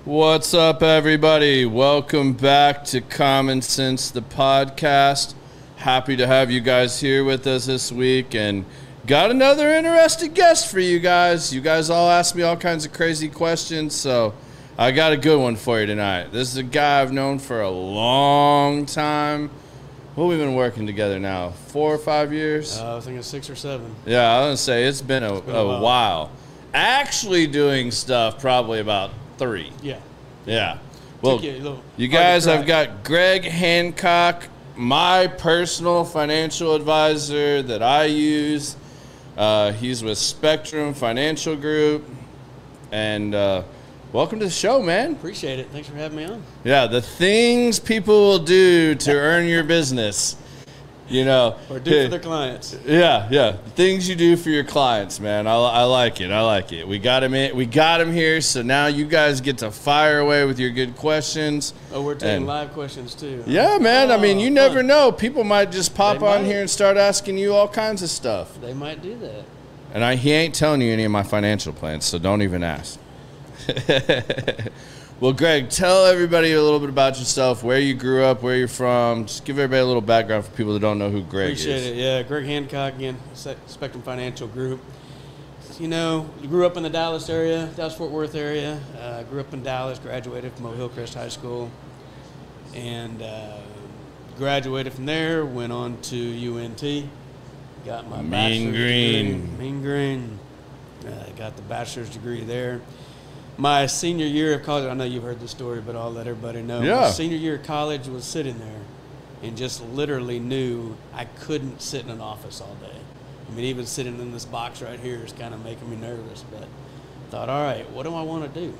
What's up, everybody? Welcome back to Common Sense, the podcast. Happy to have you guys here with us this week, and got another interesting guest for you guys. You guys all asked me all kinds of crazy questions, so I got a good one for you tonight. This is a guy I've known for a long time. Well, we've been working together now, 4 or 5 years? I was thinking 6 or 7. Yeah, I was going to say it's been a while. Actually doing stuff probably about 3. Yeah. Well, you guys, I've got Greg Hancock, my personal financial advisor that I use. He's with Spectrum Financial Group. And welcome to the show, man. Appreciate it. Thanks for having me on. Yeah, the things people will do to earn your business. You know, or do for their clients. Yeah. Things you do for your clients, man. I like it. We got him here, so now you guys get to fire away with your good questions. Oh, we're taking live questions too. Yeah, man. I mean, you never know. People might just pop on here and start asking you all kinds of stuff. They might do that. And he ain't telling you any of my financial plans, so don't even ask. Well, Greg, tell everybody a little bit about yourself, where you grew up, where you're from. Just give everybody a little background for people that don't know who Greg is. Appreciate it. Yeah, Greg Hancock, again, Spectrum Financial Group. You know, you grew up in the Dallas area, Dallas-Fort Worth area. Grew up in Dallas, graduated from Hillcrest High School, and graduated from there, went on to UNT, got my bachelor's degree. Mean Green. Got the bachelor's degree there. My senior year of college, I know you've heard the story, but I'll let everybody know. Yeah. My senior year of college was sitting there and just literally knew I couldn't sit in an office all day. I mean, even sitting in this box right here is kind of making me nervous, but thought, all right, what do I want to do?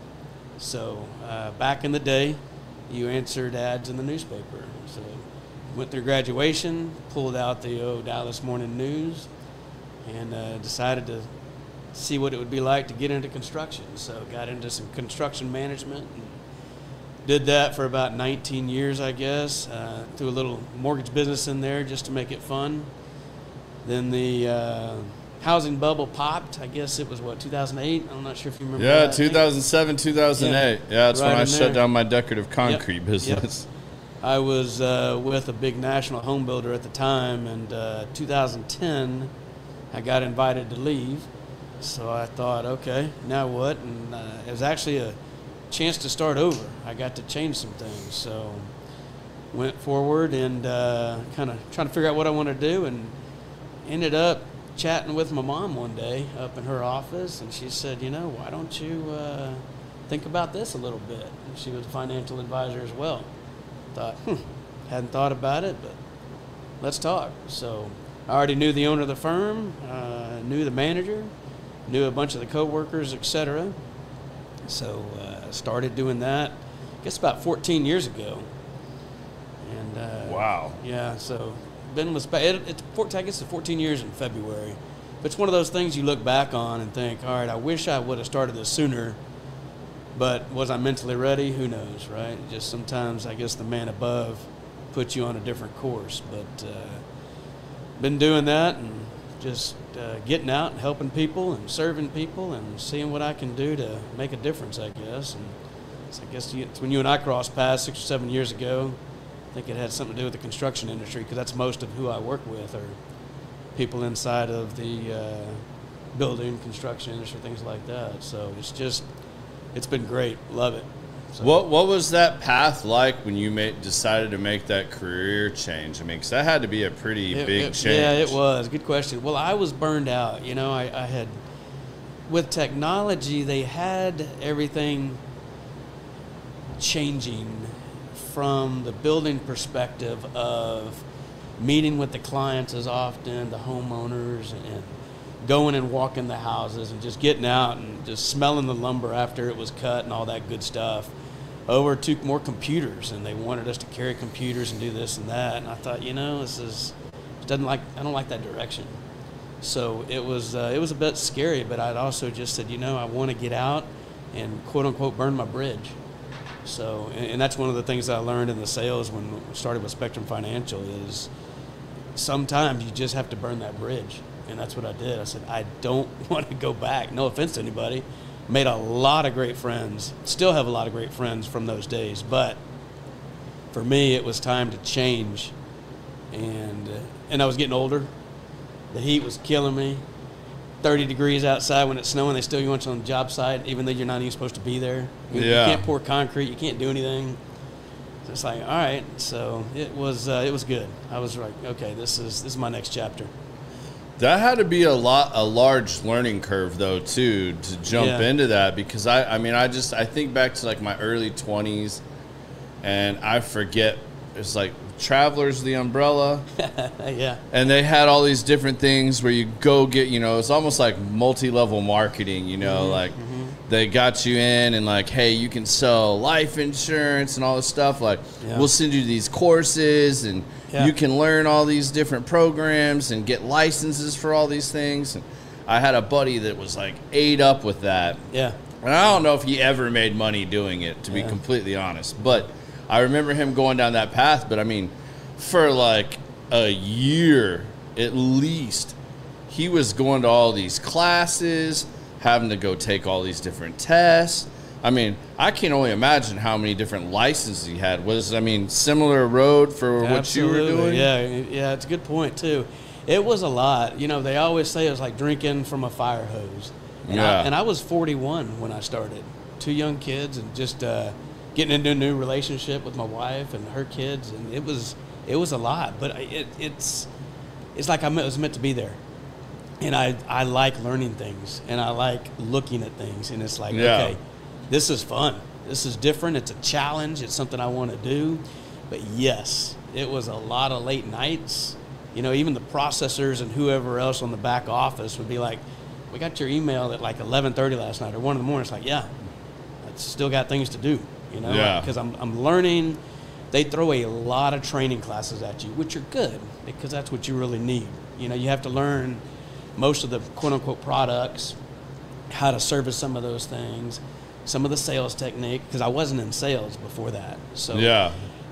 So back in the day, you answered ads in the newspaper. So went through graduation, pulled out the Dallas Morning News, and decided to see what it would be like to get into construction. So got into some construction management and did that for about 19 years, I guess. Threw a little mortgage business in there just to make it fun. Then the housing bubble popped. I guess it was, 2008? I'm not sure if you remember that. Yeah, 2007, 2008. Yeah, that's when I shut down my decorative concrete business. Yep. I was with a big national home builder at the time, and 2010, I got invited to leave. So I thought, okay, now what? And it was actually a chance to start over. I got to change some things. So went forward and kind of trying to figure out what I want to do, and ended up chatting with my mom one day up in her office, and she said, why don't you think about this a little bit? And she was a financial advisor as well. Thought, hadn't thought about it, but let's talk. So I already knew the owner of the firm, knew the manager, knew a bunch of the co-workers, etc. So started doing that, I guess about 14 years ago. And wow. Yeah, so been with I guess it's 14 years in February. But it's one of those things you look back on and think, all right, I wish I would have started this sooner, but was I mentally ready? Who knows, right? Just sometimes I guess the man above puts you on a different course. But been doing that and just getting out and helping people and serving people and seeing what I can do to make a difference, I guess. And so I guess it's when you and I crossed paths 6 or 7 years ago. I think it had something to do with the construction industry, because that's most of who I work with are people inside of the building, construction industry, things like that. So it's been great. Love it. So, what was that path like when you decided to make that career change? I mean, because that had to be a pretty big change. Yeah, it was. Good question. Well, I was burned out. I had, with technology, they had everything changing from the building perspective of meeting with the clients as often, the homeowners, and going and walking the houses and just getting out and just smelling the lumber after it was cut and all that good stuff, over to more computers, and they wanted us to carry computers and do this and that. And I thought, I don't like that direction. So it was a bit scary, but I'd also just said, I want to get out and quote unquote burn my bridge. So, and that's one of the things that I learned in the sales when I started with Spectrum Financial is sometimes you just have to burn that bridge. And that's what I did. I said, I don't want to go back. No offense to anybody. Made a lot of great friends. Still have a lot of great friends from those days. But for me, it was time to change. And I was getting older. The heat was killing me. 30 degrees outside when it's snowing. They still want you on the job site, even though you're not even supposed to be there. You can't pour concrete. You can't do anything. So it's like, all right. So it was good. I was like, okay, this is my next chapter. That had to be a large learning curve though too, to jump into that, because I think back to like my early 20s, and I forget, it's like Travelers the umbrella. Yeah. And they had all these different things where you go get, it's almost like multi-level marketing, they got you in and like, hey, you can sell life insurance and all this stuff. Like, we'll send you these courses and you can learn all these different programs and get licenses for all these things. And I had a buddy that was like ate up with that. Yeah. And I don't know if he ever made money doing it, to be completely honest. But I remember him going down that path. But I mean, for like a year at least, he was going to all these classes, having to go take all these different tests. I mean, I can only imagine how many different licenses he had. Similar road for what you were doing? Yeah, it's a good point, too. It was a lot. They always say it was like drinking from a fire hose. And I was 41 when I started. 2 young kids and just getting into a new relationship with my wife and her kids. And it was a lot. But it's like I was meant to be there. And I like learning things, and I like looking at things, and it's like, okay, this is fun. This is different. It's a challenge. It's something I want to do. But yes, it was a lot of late nights. Even the processors and whoever else on the back office would be like, we got your email at like 11:30 last night or 1 in the morning. It's like, I still got things to do, because I'm learning. They throw a lot of training classes at you, which are good because that's what you really need. You have to learn most of the quote-unquote products, how to service some of those things, some of the sales technique, because I wasn't in sales before that. So,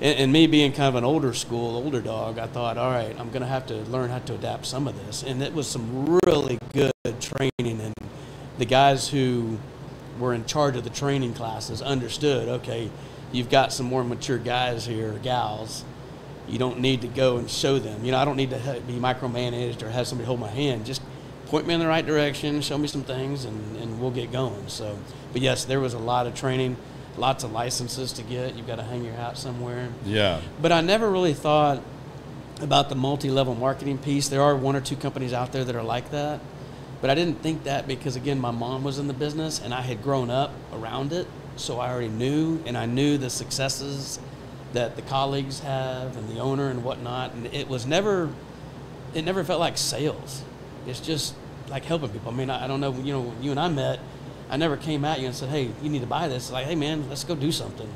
and me being kind of an older dog, I thought, all right, I'm going to have to learn how to adapt some of this. And it was some really good training, and the guys who were in charge of the training classes understood, okay, you've got some more mature guys here, or gals. You don't need to go and show them. I don't need to be micromanaged or have somebody hold my hand. Just point me in the right direction, show me some things, and we'll get going. So, but yes, there was a lot of training, lots of licenses to get. You've got to hang your hat somewhere. Yeah. But I never really thought about the multi-level marketing piece. There are 1 or 2 companies out there that are like that. But I didn't think that because, again, my mom was in the business, and I had grown up around it. So I already knew, and I knew the successes that the colleagues have and the owner and whatnot, and it never felt like sales. It's just like helping people. I mean, I don't know, you and I met, I never came at you and said, hey, you need to buy this. It's like, hey man, let's go do something.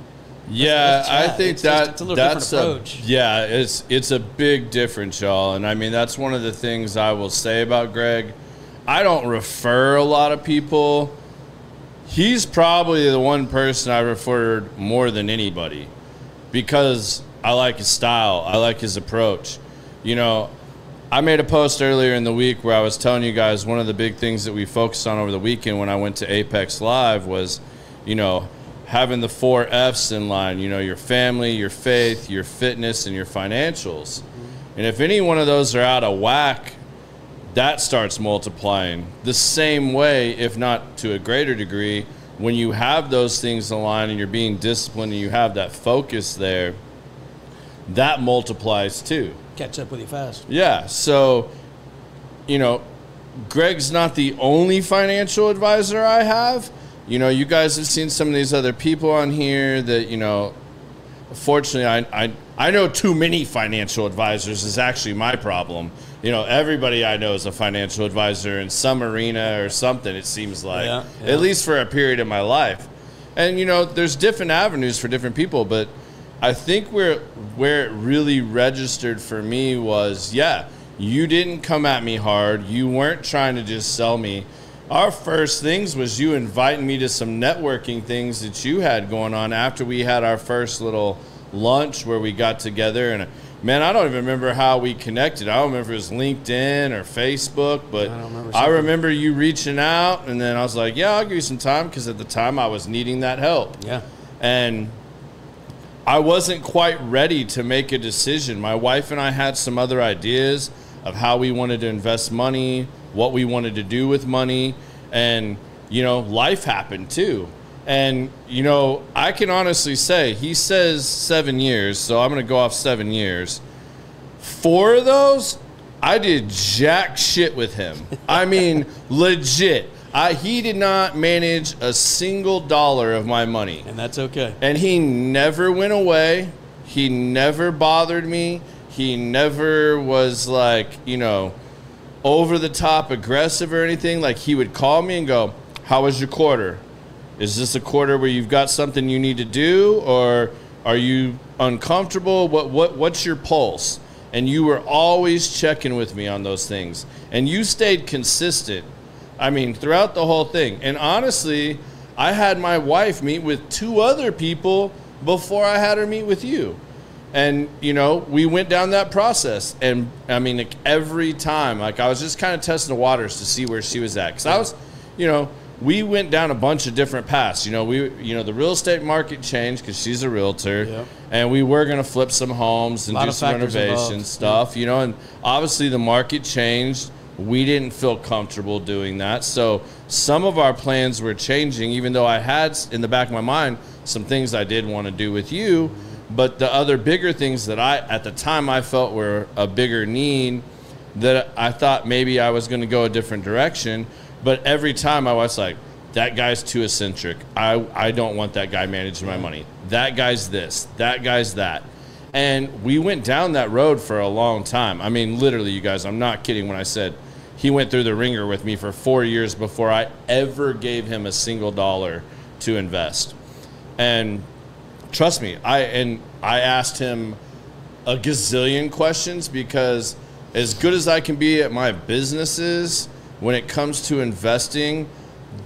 Yeah, I think it's a little different approach. It's a big difference, y'all. And I mean, that's one of the things I will say about Greg. I don't refer a lot of people. He's probably the one person I referred more than anybody, because I like his style. I like his approach. I made a post earlier in the week where I was telling you guys one of the big things that we focused on over the weekend when I went to Apex Live was, having the 4 F's in line, your family, your faith, your fitness, and your financials. And if any one of those are out of whack, that starts multiplying. The same way, if not to a greater degree, when you have those things aligned and you're being disciplined and you have that focus there, that multiplies too. Catch up with you fast. Yeah. So, Greg's not the only financial advisor I have. You guys have seen some of these other people on here that, fortunately, I know too many financial advisors is actually my problem. Everybody I know is a financial advisor in some arena or something, it seems like, at least for a period of my life. And, there's different avenues for different people, but I think where it really registered for me was, you didn't come at me hard. You weren't trying to just sell me. Our first things was you inviting me to some networking things that you had going on after we had our first little lunch where we got together, and man, I don't even remember how we connected. I don't remember if it was LinkedIn or Facebook, but I remember you reaching out, and then I was like, yeah, I'll give you some time, because at the time I was needing that help. Yeah. And I wasn't quite ready to make a decision. My wife and I had some other ideas of how we wanted to invest money, what we wanted to do with money, and, you know, life happened too. And, you know, I can honestly say, he says 7 years, so I'm going to go off 7 years. 4 of those, I did jack shit with him. I mean, legit. He did not manage a single dollar of my money. And that's okay. And he never went away. He never bothered me. He never was like, you know, over the top aggressive or anything. Like, he would call me and go, how was your quarter? Is this a quarter where you've got something you need to do, or are you uncomfortable? What's your pulse? And you were always checking with me on those things. And you stayed consistent, I mean, throughout the whole thing. And honestly, I had my wife meet with 2 other people before I had her meet with you. And, you know, we went down that process. And, I mean, like, every time, like, I was just kind of testing the waters to see where she was at. Because I was, you know, we went down a bunch of different paths. You know, the real estate market changed because she's a realtor. Yep. And we were going to flip some homes and do some renovation stuff, you know, and obviously the market changed. We didn't feel comfortable doing that. So some of our plans were changing, even though I had in the back of my mind some things I did want to do with you. But the other bigger things that at the time I felt were a bigger need, that I thought maybe I was going to go a different direction. But every time I was like, that guy's too eccentric. I don't want that guy managing my money. That guy's this. That guy's that. And we went down that road for a long time. I mean, literally, you guys, I'm not kidding when I said he went through the ringer with me for 4 years before I ever gave him a single dollar to invest. And trust me, I asked him a gazillion questions, because as good as I can be at my businesses, when it comes to investing,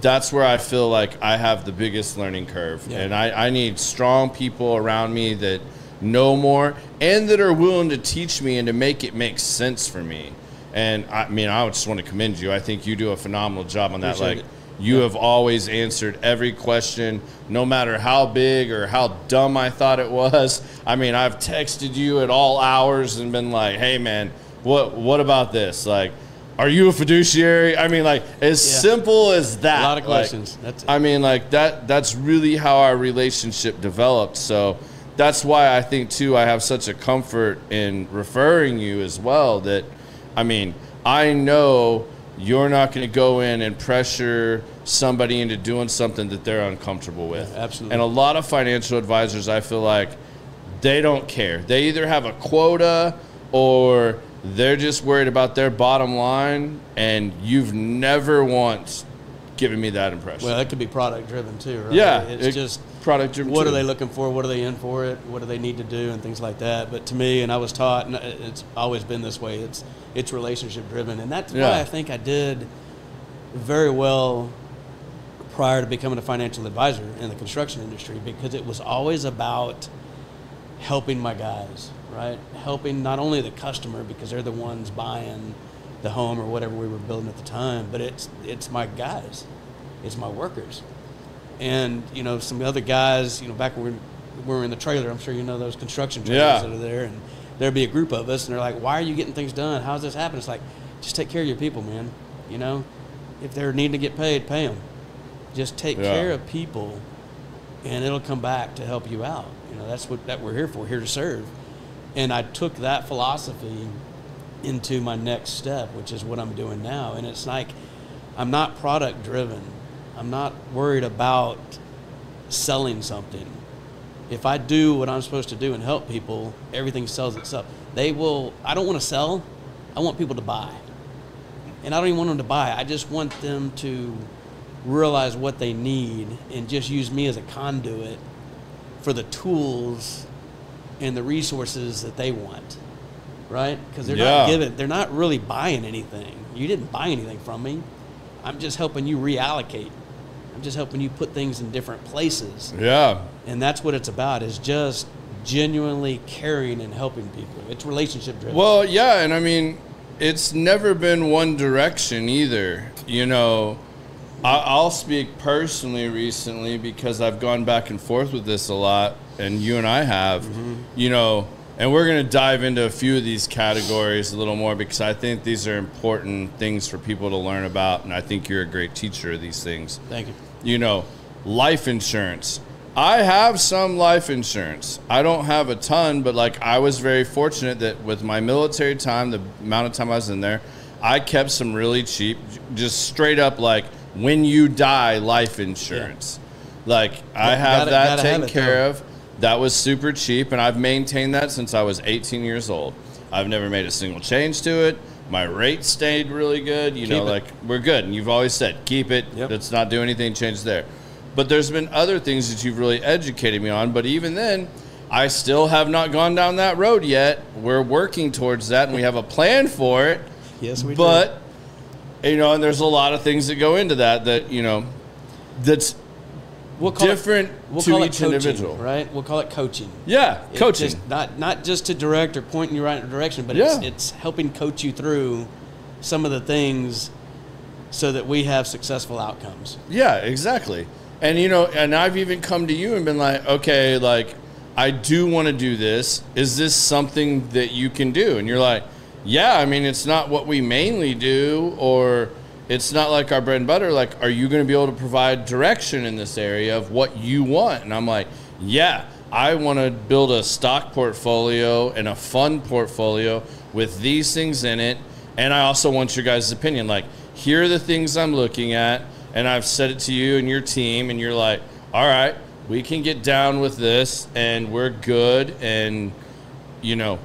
that's where I feel like I have the biggest learning curve. Yeah. And I need strong people around me that know more and that are willing to teach me and to make it make sense for me. And I mean, I just want to commend you. I think you do a phenomenal job on that. Appreciate it. You have always answered every question, no matter how big or how dumb I thought it was. I mean, I've texted you at all hours and been like, hey man, what about this? Like, are you a fiduciary? I mean, like, as simple as that. A lot of questions. Like, that's it. I mean, like, that's really how our relationship developed. So that's why I think, too, I have such a comfort in referring you as well. That, I mean, I know you're not going to go in and pressure somebody into doing something that they're uncomfortable with. Yeah, absolutely. And a lot of financial advisors, I feel like, they don't care. They either have a quota or they're just worried about their bottom line, and you've never once given me that impression. Well, it could be product driven too, right? Yeah, it's just product driven. What are they looking for? What are they in for it? What do they need to do, and things like that. But to me, and I was taught, and it's always been this way, it's relationship driven, and that's why I think I did very well prior to becoming a financial advisor in the construction industry, because it was always about helping my guys. Right? Helping not only the customer, because they're the ones buying the home or whatever we were building at the time, but it's my guys, it's my workers. And, you know, some other guys, you know, back when we were in the trailer, I'm sure you know those construction trailers that are there, and there'd be a group of us, and they're like, why are you getting things done? How's this happen? It's like, just take care of your people, man. You know, if they're needing to get paid, pay them. Just take care of people, and it'll come back to help you out. You know, that's what we're here for, here to serve. And I took that philosophy into my next step, which is what I'm doing now. And it's like, I'm not product driven. I'm not worried about selling something. If I do what I'm supposed to do and help people, everything sells itself. I don't want to sell. I want people to buy. And I don't even want them to buy. I just want them to realize what they need and just use me as a conduit for the tools and the resources that they want, right? Because they're not really buying anything. You didn't buy anything from me. I'm just helping you reallocate. I'm just helping you put things in different places. Yeah. And that's what it's about, is just genuinely caring and helping people. It's relationship driven. Well, yeah, and I mean, it's never been one direction either. You know, I'll speak personally recently because I've gone back and forth with this a lot, and you and I have, you know, and we're going to dive into a few of these categories a little more because I think these are important things for people to learn about, and I think you're a great teacher of these things. Thank you. You know, life insurance. I have some life insurance. I don't have a ton, but like I was very fortunate that with my military time, the amount of time I was in there, I kept some really cheap, just straight up like when you die life insurance. Yeah. Like I have that taken care of. That was super cheap, and I've maintained that since I was 18 years old. I've never made a single change to it. My rate stayed really good. You know, like we're good. And you've always said, keep it. Yep. Let's not do anything, change there. But there's been other things that you've really educated me on. But even then, I still have not gone down that road yet. We're working towards that, and we have a plan for it. Yes, we do. But, you know, and there's a lot of things that go into that, you know, that's different to each individual. Right? We'll call it coaching. Yeah, coaching. Just not just to direct or point in your right direction, but it's helping coach you through some of the things so that we have successful outcomes. Yeah, exactly. And, you know, and I've even come to you and been like, okay, like, I do want to do this. Is this something that you can do? And you're like, yeah, I mean, it's not what we mainly do, or it's not like our bread and butter. Like, are you going to be able to provide direction in this area of what you want? And I'm like, yeah, I want to build a stock portfolio and a fund portfolio with these things in it. And I also want your guys' opinion. Like, here are the things I'm looking at. And I've said it to you and your team, and you're like, all right, we can get down with this, and we're good, and, you know,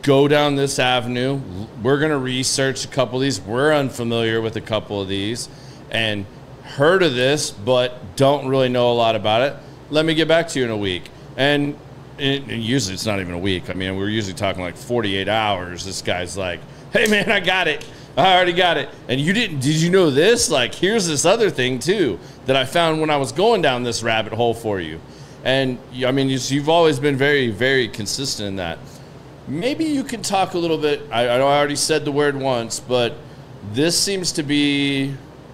go down this avenue. We're going to research a couple of these. We're unfamiliar with a couple of these and heard of this, but don't really know a lot about it. Let me get back to you in a week. And usually it's not even a week. I mean, we're usually talking like 48 hours. This guy's like, hey, man, I got it. I already got it. And did you know this? Like, here's this other thing too that I found when I was going down this rabbit hole for you. And I mean, you've always been very, very consistent in that. Maybe you can talk a little bit. I know I already said the word once, but this seems to be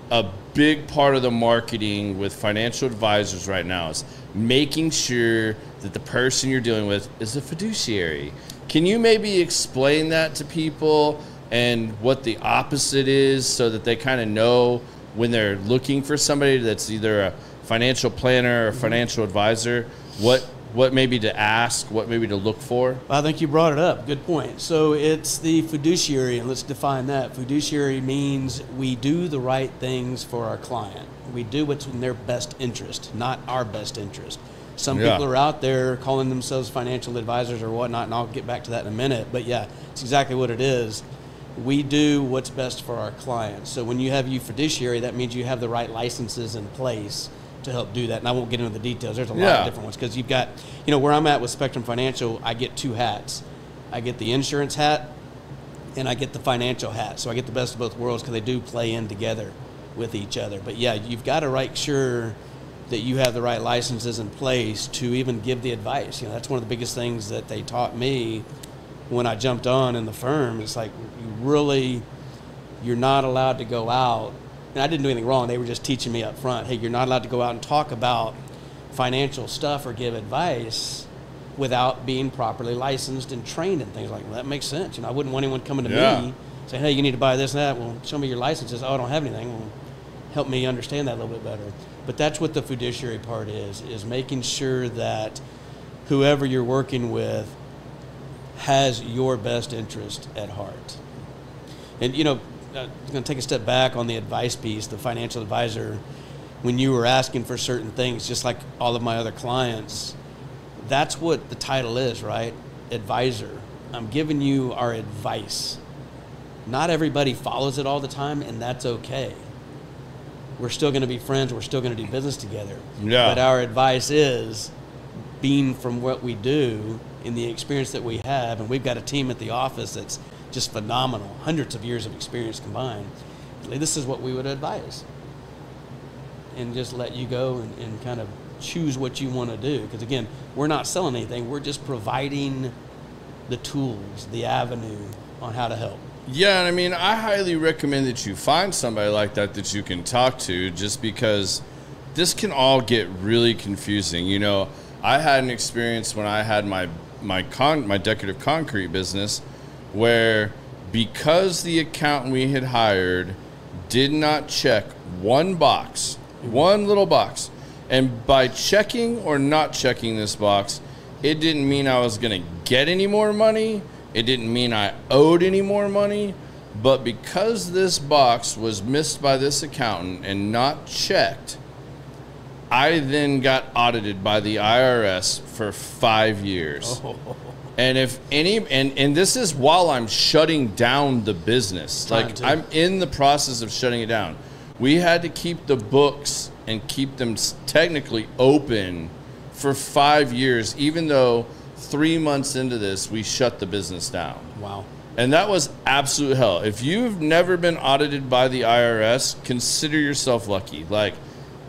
a big part of the marketing with financial advisors right now, is making sure that the person you're dealing with is a fiduciary. Can you maybe explain that to people and what the opposite is, so that they kind of know when they're looking for somebody that's either a financial planner or a financial advisor, what maybe to ask, what maybe to look for? I think you brought it up. Good point. So it's the fiduciary, and let's define that. Fiduciary means we do the right things for our client. We do what's in their best interest, not our best interest. Some people are out there calling themselves financial advisors or whatnot, and I'll get back to that in a minute. But yeah, it's exactly what it is. We do what's best for our clients. So when you have fiduciary, that means you have the right licenses in place to help do that. And I won't get into the details. There's a lot of different ones, because you've got, you know, where I'm at with Spectrum Financial, I get two hats. I get the insurance hat and I get the financial hat. So I get the best of both worlds, because they do play in together with each other. But yeah, you've got to make sure that you have the right licenses in place to even give the advice. You know, that's one of the biggest things that they taught me when I jumped on in the firm. It's like, you're not allowed to go out. And I didn't do anything wrong. They were just teaching me up front, hey, you're not allowed to go out and talk about financial stuff or give advice without being properly licensed and trained and things like that. Well, that makes sense. You know, I wouldn't want anyone coming to me saying, hey, you need to buy this and that. Well, show me your licenses. Oh, I don't have anything. Well, help me understand that a little bit better. But that's what the fiduciary part is making sure that whoever you're working with has your best interest at heart. And, you know, I'm going to take a step back on the advice piece. The financial advisor, when you were asking for certain things, just like all of my other clients, that's what the title is, right? Advisor. I'm giving you our advice. Not everybody follows it all the time, and that's okay. We're still going to be friends. We're still going to do business together. Yeah. But our advice is, being from what we do and the experience that we have, and we've got a team at the office that's just phenomenal, hundreds of years of experience combined. This is what we would advise, and just let you go and kind of choose what you want to do. Because again, we're not selling anything. We're just providing the tools, the avenue on how to help. Yeah, and I mean, I highly recommend that you find somebody like that you can talk to, just because this can all get really confusing. You know, I had an experience when I had my decorative concrete business where, because the accountant we had hired did not check one little box, and by checking or not checking this box, it didn't mean I was going to get any more money. It didn't mean I owed any more money. But because this box was missed by this accountant and not checked, I then got audited by the IRS for 5 years. Oh. And if any, and this is while I'm shutting down the business. Like, I'm in the process of shutting it down. We had to keep the books and keep them technically open for 5 years, even though 3 months into this, we shut the business down. Wow. And that was absolute hell. If you've never been audited by the IRS, consider yourself lucky. Like,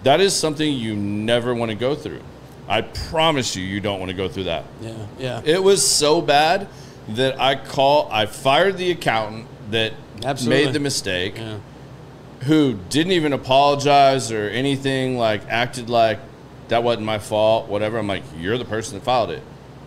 that is something you never want to go through. I promise you don't want to go through that. Yeah. It was so bad that I fired the accountant that made the mistake, who didn't even apologize or anything, like acted like that wasn't my fault, whatever. I'm like, you're the person that filed it.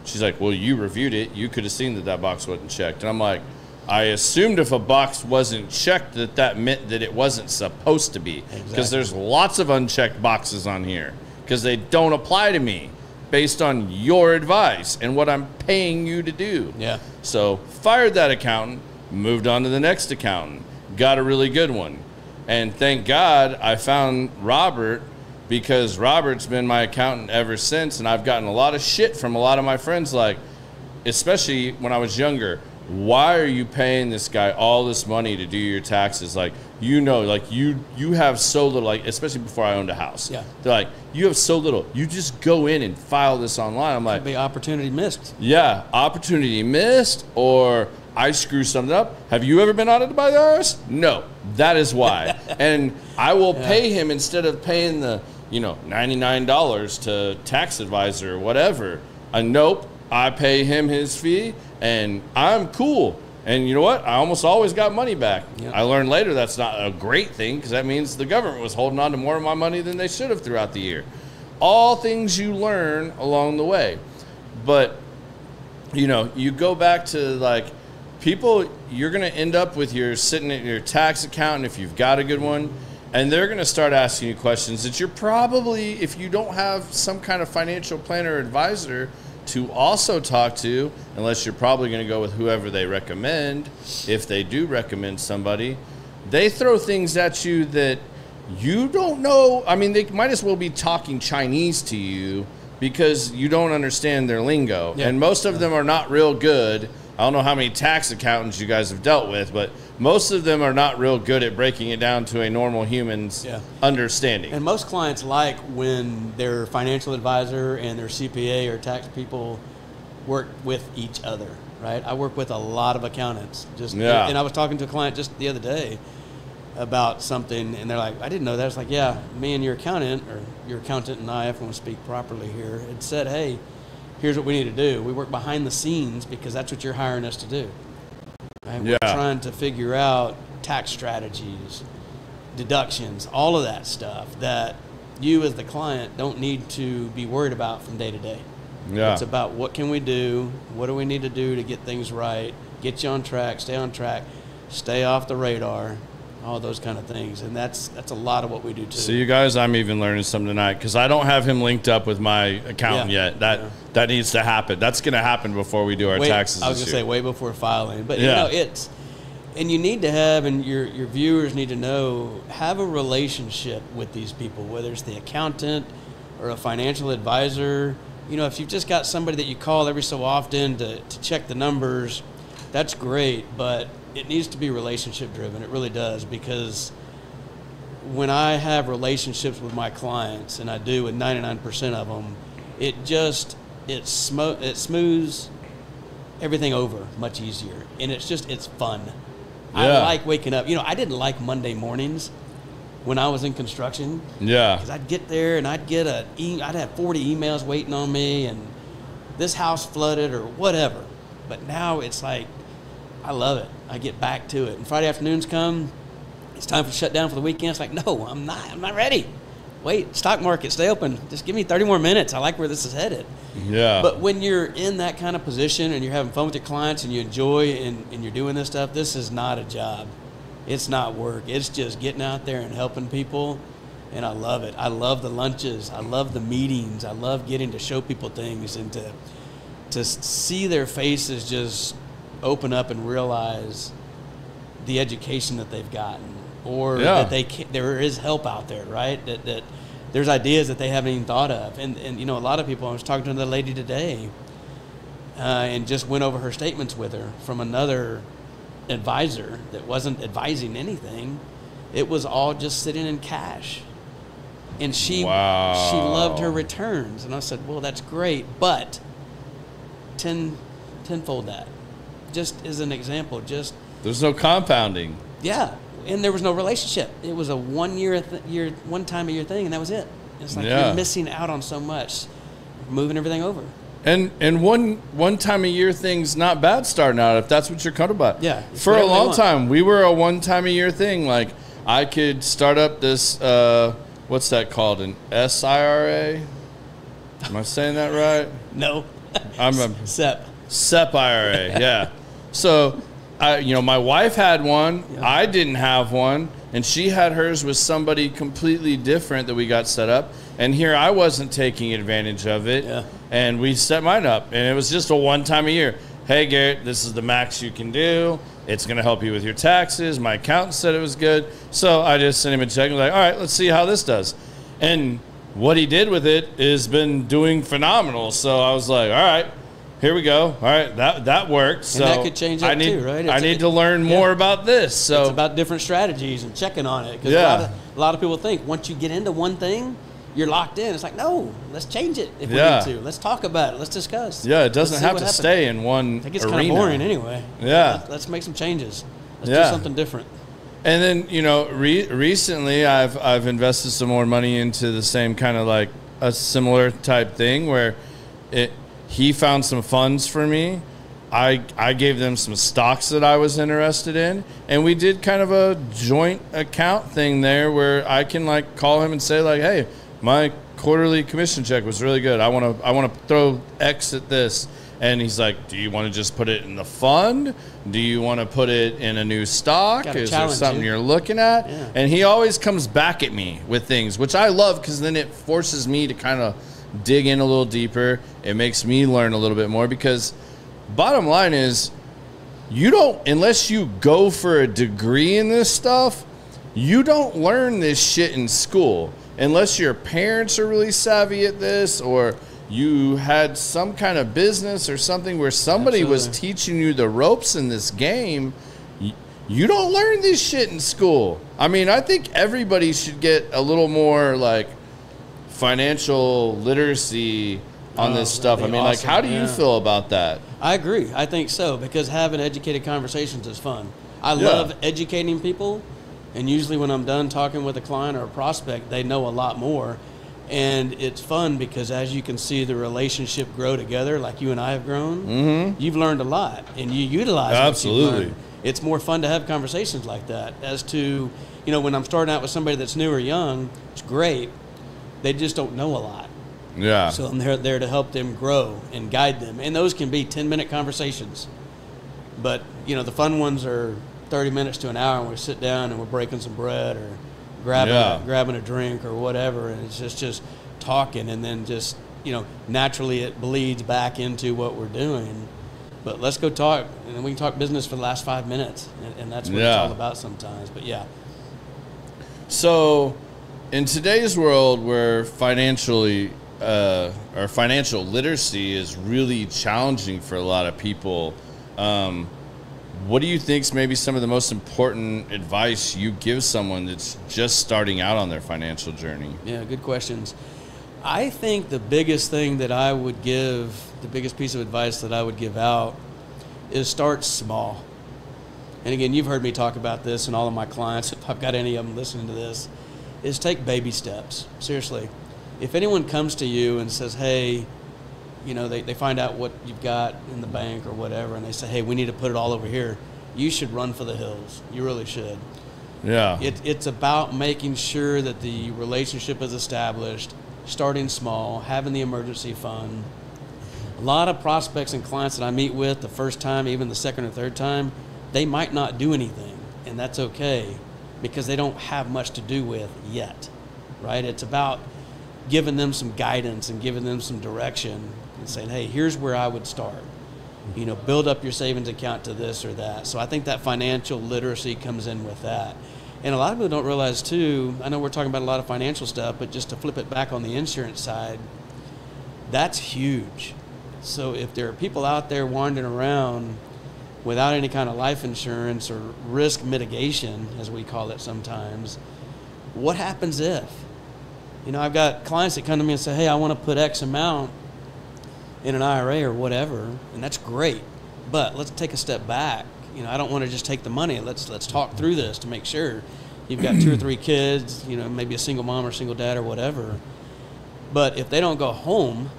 She's like, well, you reviewed it. You could have seen that box wasn't checked. And I'm like, I assumed if a box wasn't checked that meant that it wasn't supposed to be. Because there's lots of unchecked boxes on here, because they don't apply to me based on your advice and what I'm paying you to do. Yeah. So fired that accountant, moved on to the next accountant, got a really good one. And thank God I found Robert, because Robert's been my accountant ever since, and I've gotten a lot of shit from a lot of my friends, like, especially when I was younger. Why are you paying this guy all this money to do your taxes? Like, you know, like you have so little, like, especially before I owned a house. Yeah. They're like, you have so little. You just go in and file this online. I'm like, could be opportunity missed. Yeah, opportunity missed, or I screw something up. Have you ever been audited by the IRS? No, that is why. And I will pay him, instead of paying the, $99 to tax advisor or whatever. Nope, I pay him his fee, and I'm cool. And you know what? I almost always got money back. Yep. I learned later that's not a great thing, because that means the government was holding on to more of my money than they should have throughout the year. All things you learn along the way. But, you go back to, like, people, you're going to end up with sitting at your tax accountant, if you've got a good one, and they're going to start asking you questions that you're probably, if you don't have some kind of financial planner or advisor to also talk to, unless you're probably going to go with whoever they recommend, if they do recommend somebody, they throw things at you that you don't know. I mean, they might as well be talking Chinese to you, because you don't understand their lingo. Yeah. And most of them are not real good. I don't know how many tax accountants you guys have dealt with, but most of them are not real good at breaking it down to a normal human's understanding. And most clients like when their financial advisor and their CPA or tax people work with each other, right? I work with a lot of accountants. And I was talking to a client just the other day about something, and they're like, I didn't know that. It's like, yeah, me and your accountant, or your accountant and I, if I want to speak properly here, had said, hey, here's what we need to do. We work behind the scenes because that's what you're hiring us to do. Right? We're trying to figure out tax strategies, deductions, all of that stuff that you as the client don't need to be worried about from day to day. Yeah. It's about what can we do, what do we need to do to get things right, get you on track, stay off the radar, all those kind of things. And that's a lot of what we do too. So you guys, I'm even learning something tonight, because I don't have him linked up with my accountant yet. That needs to happen. That's going to happen before we do our taxes. I was going to say way before filing. But it's, and you need to have, and your viewers need to know, have a relationship with these people, whether it's the accountant or a financial advisor. If you've just got somebody that you call every so often to check the numbers, that's great, but it needs to be relationship driven. It really does, because when I have relationships with my clients, and I do with 99% of them, it smooths everything over much easier, and it's fun. I like waking up. I didn't like Monday mornings when I was in construction. Yeah. Because I'd get there and I'd have 40 emails waiting on me, and this house flooded or whatever. But now it's like, I love it. I get back to it. And Friday afternoons come, it's time for shut down for the weekend. It's like, no, I'm not ready. Wait, stock market, stay open. Just give me 30 more minutes. I like where this is headed. Yeah. But when you're in that kind of position and you're having fun with your clients and you enjoy and you're doing this stuff, this is not a job. It's not work. It's just getting out there and helping people. And I love it. I love the lunches. I love the meetings. I love getting to show people things and to see their faces just open up and realize the education that they've gotten, or that there is help out there, right? That there's ideas that they haven't even thought of. And you know, a lot of people, I was talking to another lady today and just went over her statements with her from another advisor that wasn't advising anything. It was all just sitting in cash. And she loved her returns. And I said, well, that's great, but tenfold that. Just as an example, there's no compounding. Yeah, and there was no relationship. It was a one time a year thing, and that was it. It's like you're missing out on so much, moving everything over. And one time a year thing's not bad starting out if that's what you're comfortable at. Yeah. For a long time, we were a one time a year thing. Like I could start up this what's that called? An SIRA? Am I saying that right? No. I'm a SEP IRA. Yeah. So my wife had one. Yeah. I didn't have one, and she had hers with somebody completely different that we got set up. And here I wasn't taking advantage of it. Yeah. And we set mine up, and it was just a one time a year. Hey, Garrett, this is the max you can do. It's going to help you with your taxes. My accountant said it was good. So I just sent him a check and was like, all right, let's see how this does. And what he did with it has been doing phenomenal. So I was like, all right, here we go. All right, that worked. So and that could change up too, right? I need to learn more about this. So it's about different strategies and checking on it. Because a lot of people think once you get into one thing, you're locked in. It's like, no, let's change it if we need to. Let's talk about it. Let's discuss. Yeah, it doesn't have to stay in one I think it's arena. kind of boring anyway. Yeah. Let's make some changes. Let's do something different. And then, recently I've invested some more money into the same kind of like a similar type thing where he found some funds for me. I gave them some stocks that I was interested in, and we did kind of a joint account thing there where I can like call him and say like, hey, my quarterly commission check was really good. I want to throw X at this. And he's like, do you want to just put it in the fund? Do you want to put it in a new stock? Is there something you're looking at? Yeah. And he always comes back at me with things, which I love because then it forces me to kind of dig in a little deeper. It makes me learn a little bit more because bottom line is unless you go for a degree in this stuff, you don't learn this shit in school. Unless your parents are really savvy at this or you had some kind of business or something where somebody was teaching you the ropes in this game, you don't learn this shit in school. I mean, I think everybody should get a little more like financial literacy on this stuff. I mean, like, how do you feel about that? I agree. I think so, because having educated conversations is fun. I love educating people, and usually when I'm done talking with a client or a prospect, they know a lot more. And it's fun because as you can see the relationship grow together, like you and I have grown, you've learned a lot, and you utilize what you've learned. It's more fun to have conversations like that. As to, when I'm starting out with somebody that's new or young, it's great. They just don't know a lot. Yeah. So I'm there to help them grow and guide them. And those can be 10-minute conversations. But, the fun ones are 30 minutes to an hour, and we sit down and we're breaking some bread or grabbing a drink or whatever, and it's just talking, and then just naturally it bleeds back into what we're doing. But let's go talk, and then we can talk business for the last 5 minutes, and that's what it's all about sometimes. But so in today's world where financial literacy is really challenging for a lot of people, what do you think is maybe some of the most important advice you give someone that's just starting out on their financial journey? Yeah, good questions. I think the biggest thing that I would give, the biggest piece of advice that I would give out is start small. And again, you've heard me talk about this and all of my clients, if I've got any of them listening to this. is take baby steps. Seriously. If anyone comes to you and says, hey, you know, they find out what you've got in the bank or whatever, and they say, hey, we need to put it all over here, you should run for the hills. You really should. Yeah. It's about making sure that the relationship is established, starting small, having the emergency fund. A lot of prospects and clients that I meet with the first time, even the second or third time, they might not do anything, and that's okay because they don't have much to do with yet, right? It's about giving them some guidance and giving them some direction and saying, hey, here's where I would start. You know, build up your savings account to this or that. So I think that financial literacy comes in with that. And a lot of people don't realize too, I know we're talking about a lot of financial stuff, but just to flip it back on the insurance side, that's huge. So if there are people out there wandering around without any kind of life insurance or risk mitigation, as we call it sometimes, what happens if? You know, I've got clients that come to me and say, hey, I want to put X amount in an IRA or whatever, and that's great, but let's take a step back. You know, I don't want to just take the money. Let's talk through this to make sure. You've got 2 or 3 kids, you know, maybe a single mom or single dad or whatever. But if they don't go home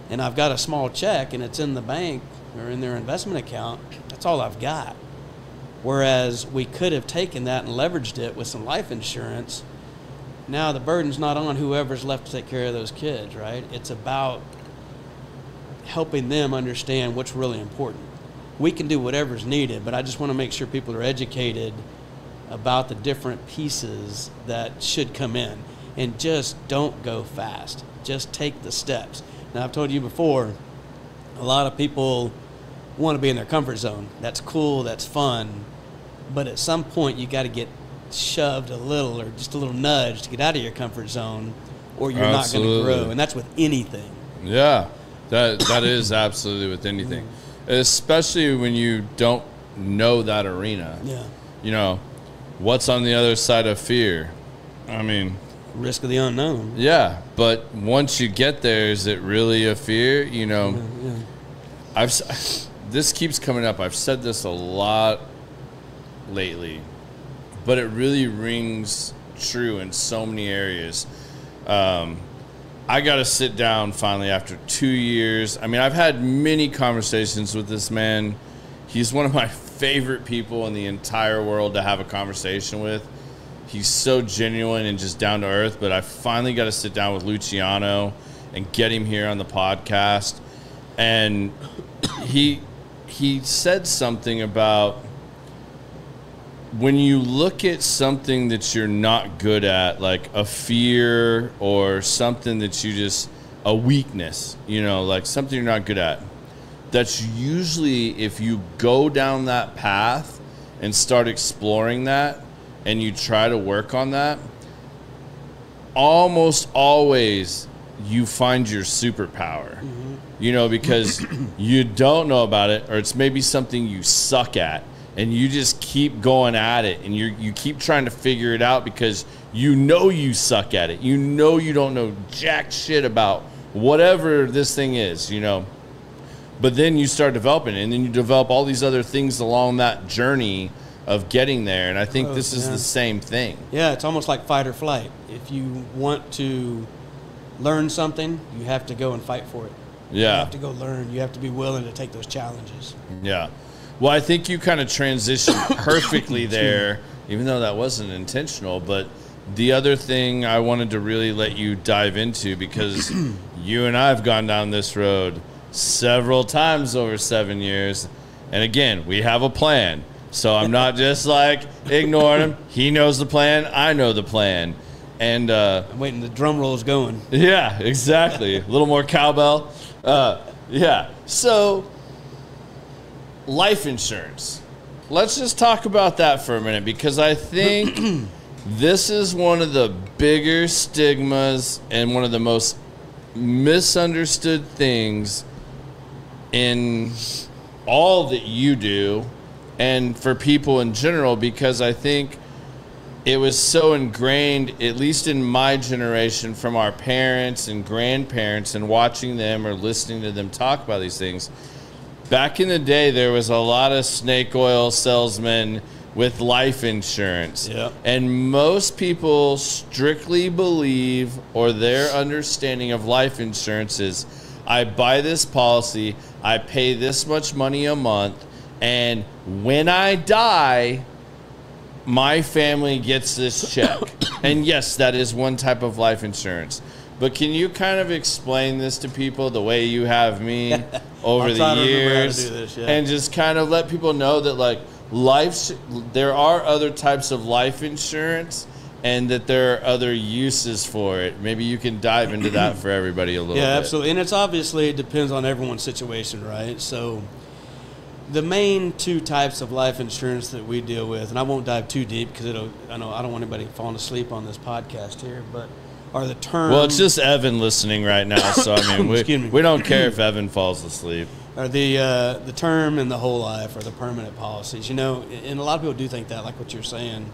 and I've got a small check and it's in the bank or in their investment account, that's all I've got. Whereas we could have taken that and leveraged it with some life insurance. Now the burden's not on whoever's left to take care of those kids, right? It's about helping them understand what's really important. We can do whatever's needed, but I just want to make sure people are educated about the different pieces that should come in. And just don't go fast. Just take the steps. Now, I've told you before, a lot of people want to be in their comfort zone. That's cool, that's fun. But at some point, you got to get shoved a little or just a little nudge to get out of your comfort zone, or you're not going to grow. And that's with anything. Yeah, that is absolutely with anything. Especially when you don't know that arena. Yeah. You know, what's on the other side of fear? I mean, risk of the unknown. Yeah, but once you get there, is it really a fear? You know, this keeps coming up. I've said this a lot lately, but it really rings true in so many areas. I got to sit down finally after 2 years. I mean, I've had many conversations with this man. He's one of my favorite people in the entire world to have a conversation with. He's so genuine and just down to earth, but I finally got to sit down with Luciano and get him here on the podcast. And he said something about when you look at something that you're not good at, like a fear or something that you just, a weakness, you know, like something you're not good at, that's usually, if you go down that path and start exploring that and you try to work on that, almost always you find your superpower, you know, because you don't know about it, or it's maybe something you suck at. And you just keep going at it, and you keep trying to figure it out because you know you suck at it. You know you don't know jack shit about whatever this thing is, you know. But then you start developing it, and then you develop all these other things along that journey of getting there. And I think this is the same thing. Yeah, it's almost like fight or flight. If you want to learn something, you have to go and fight for it. Yeah. You have to go learn. You have to be willing to take those challenges. Yeah. Well, I think you kind of transitioned perfectly there, even though that wasn't intentional. But the other thing I wanted to really let you dive into, because you and I have gone down this road several times over 7 years. And again, we have a plan. So I'm not just like ignoring him. He knows the plan. I know the plan. And I'm waiting. The drum roll's going. Yeah, exactly. A little more cowbell. Yeah. So life insurance. Let's just talk about that for a minute, because I think this is one of the bigger stigmas and one of the most misunderstood things in all that you do and for people in general, because I think it was so ingrained, at least in my generation, from our parents and grandparents and watching them or listening to them talk about these things. Back in the day, there was a lot of snake oil salesmen with life insurance. Yep. And most people strictly believe, or their understanding of life insurance is, I buy this policy, I pay this much money a month, and when I die, my family gets this check. And yes, that is one type of life insurance. But can you kind of explain this to people the way you have me over the years, and just kind of let people know that like there are other types of life insurance and that there are other uses for it. Maybe you can dive into that for everybody a little bit. Yeah, absolutely. And it depends on everyone's situation, right? So the main two types of life insurance that we deal with, and I won't dive too deep because I don't want anybody falling asleep on this podcast here, but are the term. Well, it's just Evan listening right now, so I mean, we don't care if Evan falls asleep. Are the term and the whole life, or the permanent policies. You know, and a lot of people do think that, like what you're saying.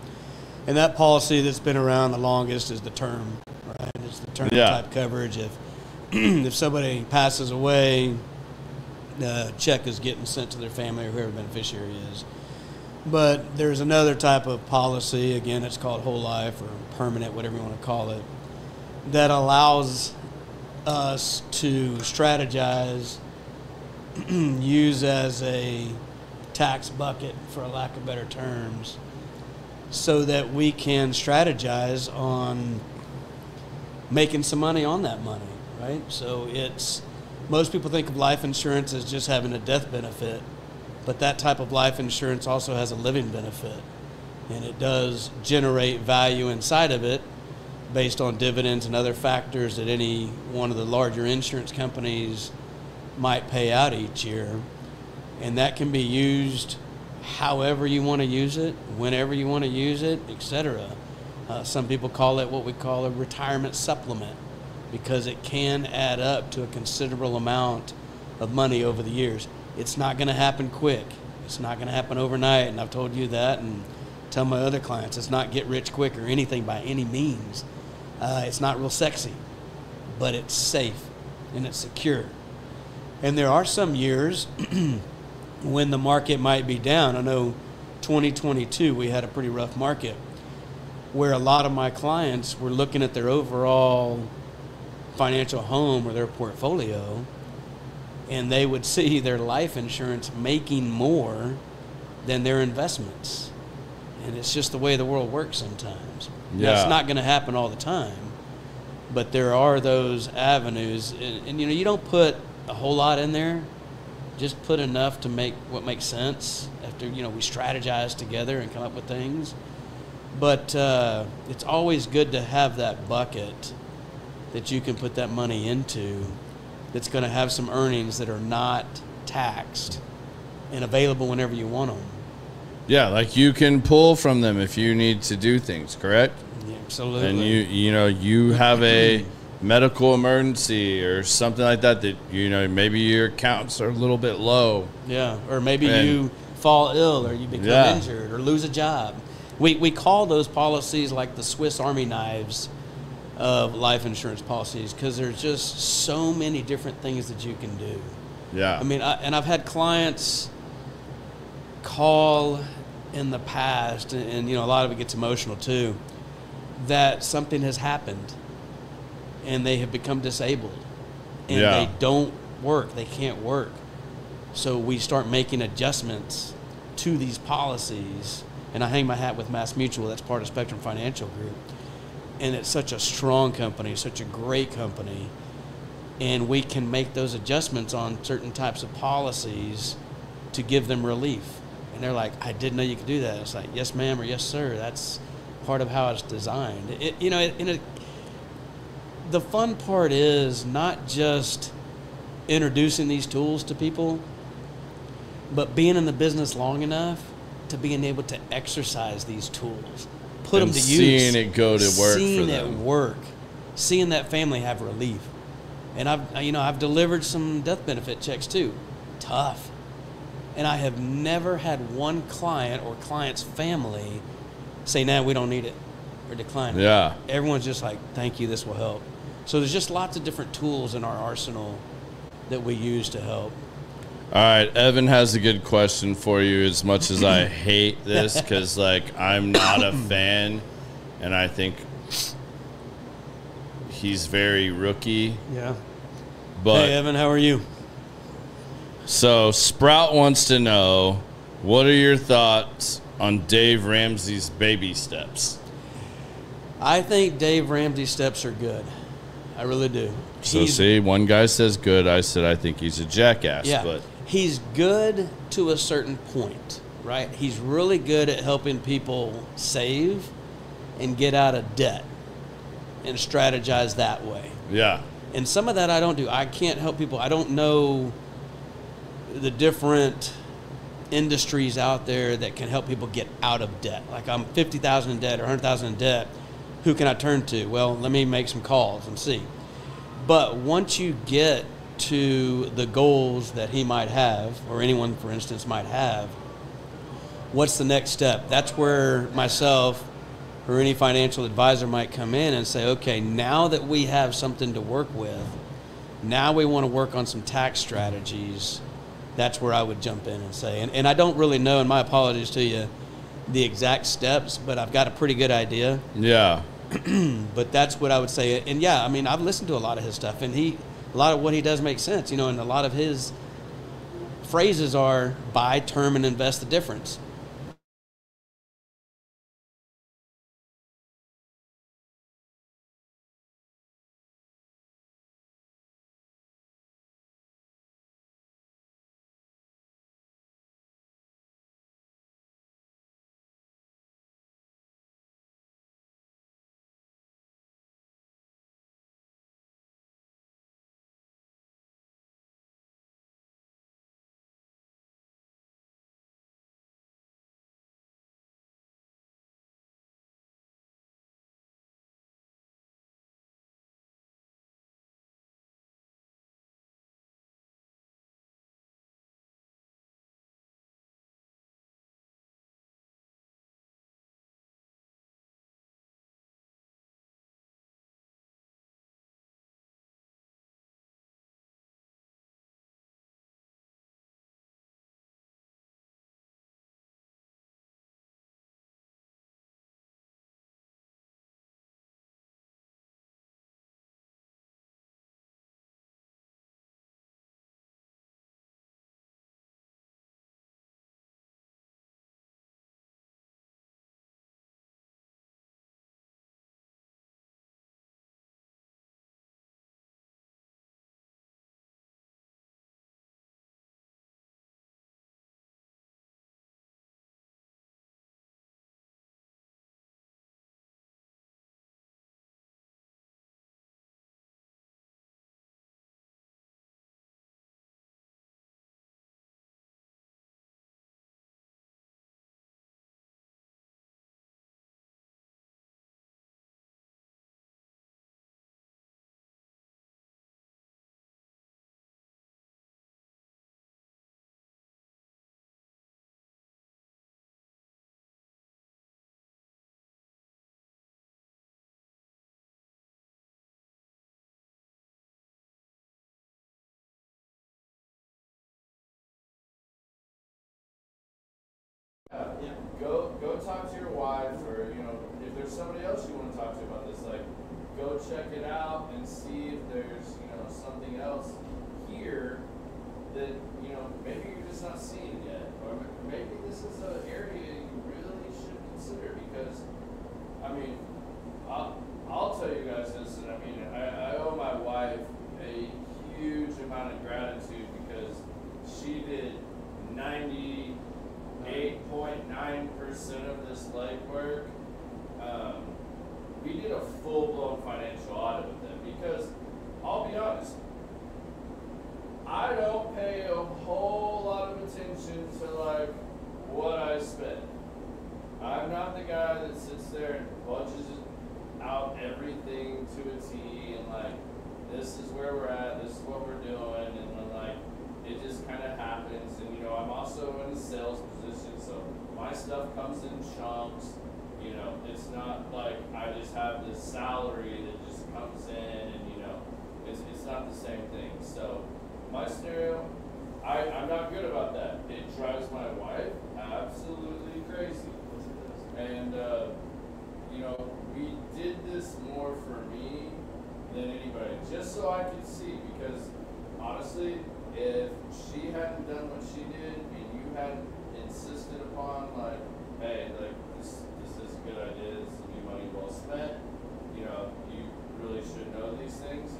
And that policy that's been around the longest is the term, right? It's the term type coverage. If somebody passes away, the check is getting sent to their family or whoever the beneficiary is. But there's another type of policy, again, it's called whole life or permanent, whatever you want to call it, that allows us to strategize, use as a tax bucket, for a lack of better terms, so that we can strategize on making some money on that money, right? So most people think of life insurance as just having a death benefit, but that type of life insurance also has a living benefit, and it does generate value inside of it based on dividends and other factors that any one of the larger insurance companies might pay out each year. And that can be used however you want to use it, whenever you want to use it, etc. Some people call it what we call a retirement supplement, because it can add up to a considerable amount of money over the years. It's not going to happen quick. It's not going to happen overnight, and I've told you that, and tell my other clients, it's not get rich quick or anything by any means. It's not real sexy, but it's safe and it's secure. And there are some years when the market might be down. I know 2022, we had a pretty rough market where a lot of my clients were looking at their overall financial home or their portfolio, and they would see their life insurance making more than their investments. And it's just the way the world works sometimes. Yeah. That's not going to happen all the time, but there are those avenues. And you don't put a whole lot in there. Just put enough to make what makes sense after, we strategize together and come up with things. But it's always good to have that bucket that you can put that money into that's going to have some earnings that are not taxed and available whenever you want them. Yeah, like you can pull from them if you need to do things, correct? Yeah, absolutely. And you have a medical emergency or something like that maybe your accounts are a little bit low. Yeah, or maybe you fall ill or you become injured or lose a job. We call those policies like the Swiss Army knives of life insurance policies, because there's just so many different things that you can do. Yeah. I mean, I've had clients call in the past, and a lot of it gets emotional too, that something has happened and they have become disabled and they don't work, they can't work. So we start making adjustments to these policies, and I hang my hat with Mass Mutual, that's part of Spectrum Financial Group. And it's such a strong company, such a great company, and we can make those adjustments on certain types of policies to give them relief. And they're like, I didn't know you could do that. It's like, yes, ma'am, or yes, sir. That's part of how it's designed. The fun part is not just introducing these tools to people, but being in the business long enough to being able to exercise these tools, put them to use, seeing it go to work, seeing it work, seeing that family have relief. And I've delivered some death benefit checks too. Tough. And I have never had one client or client's family say, "Nah, we don't need it," or decline it. Yeah. Everyone's just like, "Thank you, this will help." So there's just lots of different tools in our arsenal that we use to help. All right, Evan has a good question for you. As much as I hate this, because like I'm not a fan, and I think he's very rookie. Yeah. But hey, Evan, how are you? So Sprout wants to know, what are your thoughts on Dave Ramsey's baby steps? I think Dave Ramsey's steps are good. I really do. So see, one guy says good. I said I think he's a jackass. Yeah. But He's good to a certain point, right? He's really good at helping people save and get out of debt and strategize that way. yeah. And some of that I don't do. I can't help people. I don't know the different industries out there that can help people get out of debt. Like I'm 50,000 in debt or 100,000 in debt. Who can I turn to? Well, let me make some calls and see. But once you get to the goals that he might have, or anyone, for instance, might have, what's the next step? That's where myself or any financial advisor might come in and say, okay, now that we have something to work with, now we want to work on some tax strategies. That's where I would jump in and say, and I don't really know, and my apologies to you, the exact steps, but I've got a pretty good idea. Yeah. But that's what I would say. And yeah, I mean, I've listened to a lot of his stuff, and a lot of what he does makes sense, and a lot of his phrases are buy, term, and invest the difference. Yeah. Go talk to your wife, or if there's somebody else you want to talk to about this, like go check it out and see if there's something else here that maybe you're just not seeing yet, or maybe this is an area you really should consider, because I mean I'll tell you guys this, and I owe my wife a huge amount of gratitude, because she did 98.9% of this legwork. We did a full-blown financial audit with them, because I'll be honest, I don't pay a whole lot of attention to like what I spend. I'm not the guy that sits there and budgets out everything to a T and like, this is where we're at, this is what we're doing, and then like it just kind of happens. And I'm also in a sales position, so my stuff comes in chunks. It's not like I just have this salary that just comes in, and it's not the same thing. So my scenario, I I'm not good about that. It drives my wife absolutely crazy. And, you know, we did this more for me than anybody, just so I could see, because honestly, if she hadn't done what she did and you hadn't insisted upon, like, hey, like, this is a good idea, this will be money well spent, you know, you really should know these things.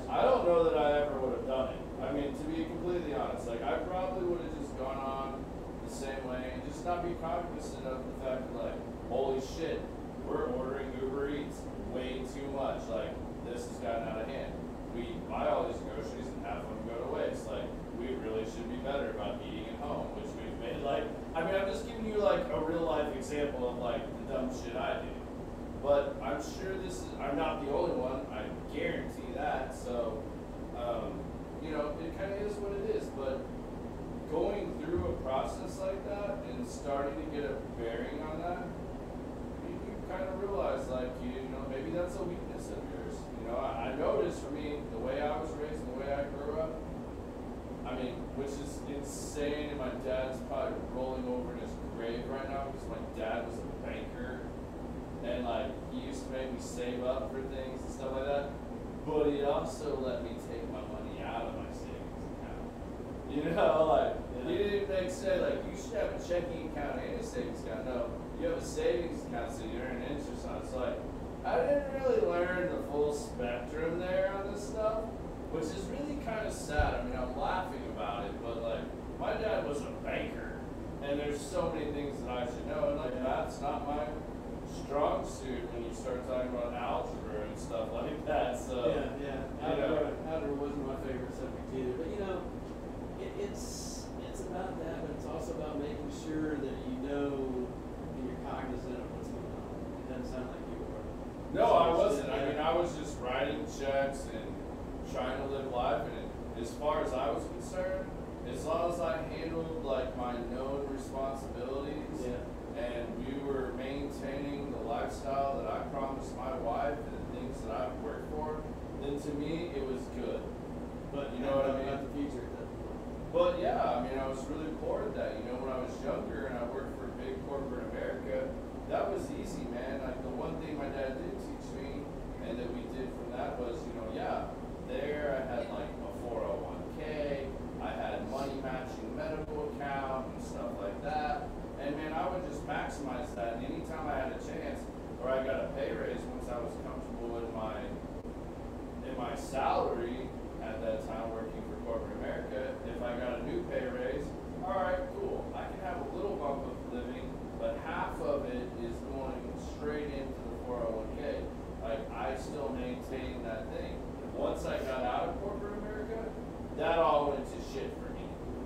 I don't know that I ever would have done it. I mean, to be completely honest, like, I probably would have just gone on the same way and just not be cognizant of the fact that, like, holy shit, we're ordering Uber Eats way too much. Like, this has gotten out of hand. We buy all these groceries and half of them go to waste. Like, we really should be better about eating at home, which we've made. Like, I mean, I'm just giving you, like, a real life example of, like, the dumb shit I do. But I'm sure I'm not the only one. I guarantee that. So, you know, it kind of is what it is. But going through a process like that and starting to get a bearing on that, you kind of realize, like, you know, maybe that's a weakness of yours. You know, I noticed for me, the way I was raised and the way I grew up, I mean, which is insane, and my dad's probably rolling over in his grave right now because my dad was a banker, and, like, he used to make me save up for things and stuff like that, but he also let me take my money out of my savings account. You know, like, he didn't make say, like, you should have a checking account and a savings account. No, you have a savings account so you earn interest on it. So, like, I didn't really learn the full spectrum there on this stuff, which is really kind of sad. I mean, I'm laughing about it, but, like, my dad was a banker, and there's so many things that I should know, and, like, that's not my strong suit when you start talking about algebra and stuff like that. So Algebra wasn't my favorite subject either. But, you know, it's about that, but it's also about making sure that you know and you're cognizant of what's going on. It doesn't sound like you were. No, I wasn't. I mean, I was just writing checks and trying to live life, and as far as I was concerned, as long as I handled, like, my known responsibilities, and we were maintaining the lifestyle that I promised my wife and the things that I've worked for, then to me it was good. But you know what I mean? About the future. But yeah, I mean, I was really poor at that. You know, when I was younger and I worked for big corporate America, that was easy, man. Like, the one thing my dad did teach me, and that we did from that was, you know, there I had, like, a 401k, I had money matching medical account and stuff like that. And, man, I would just maximize that. And anytime I had a chance, or I got a pay raise once I was comfortable in my salary at that time working for corporate America, if I got a new pay raise, all right, cool. I can have a little bump of living, but half of it is going straight into the 401k. Like, I still maintain that thing. Once I got out of corporate America, that all went to shit for me.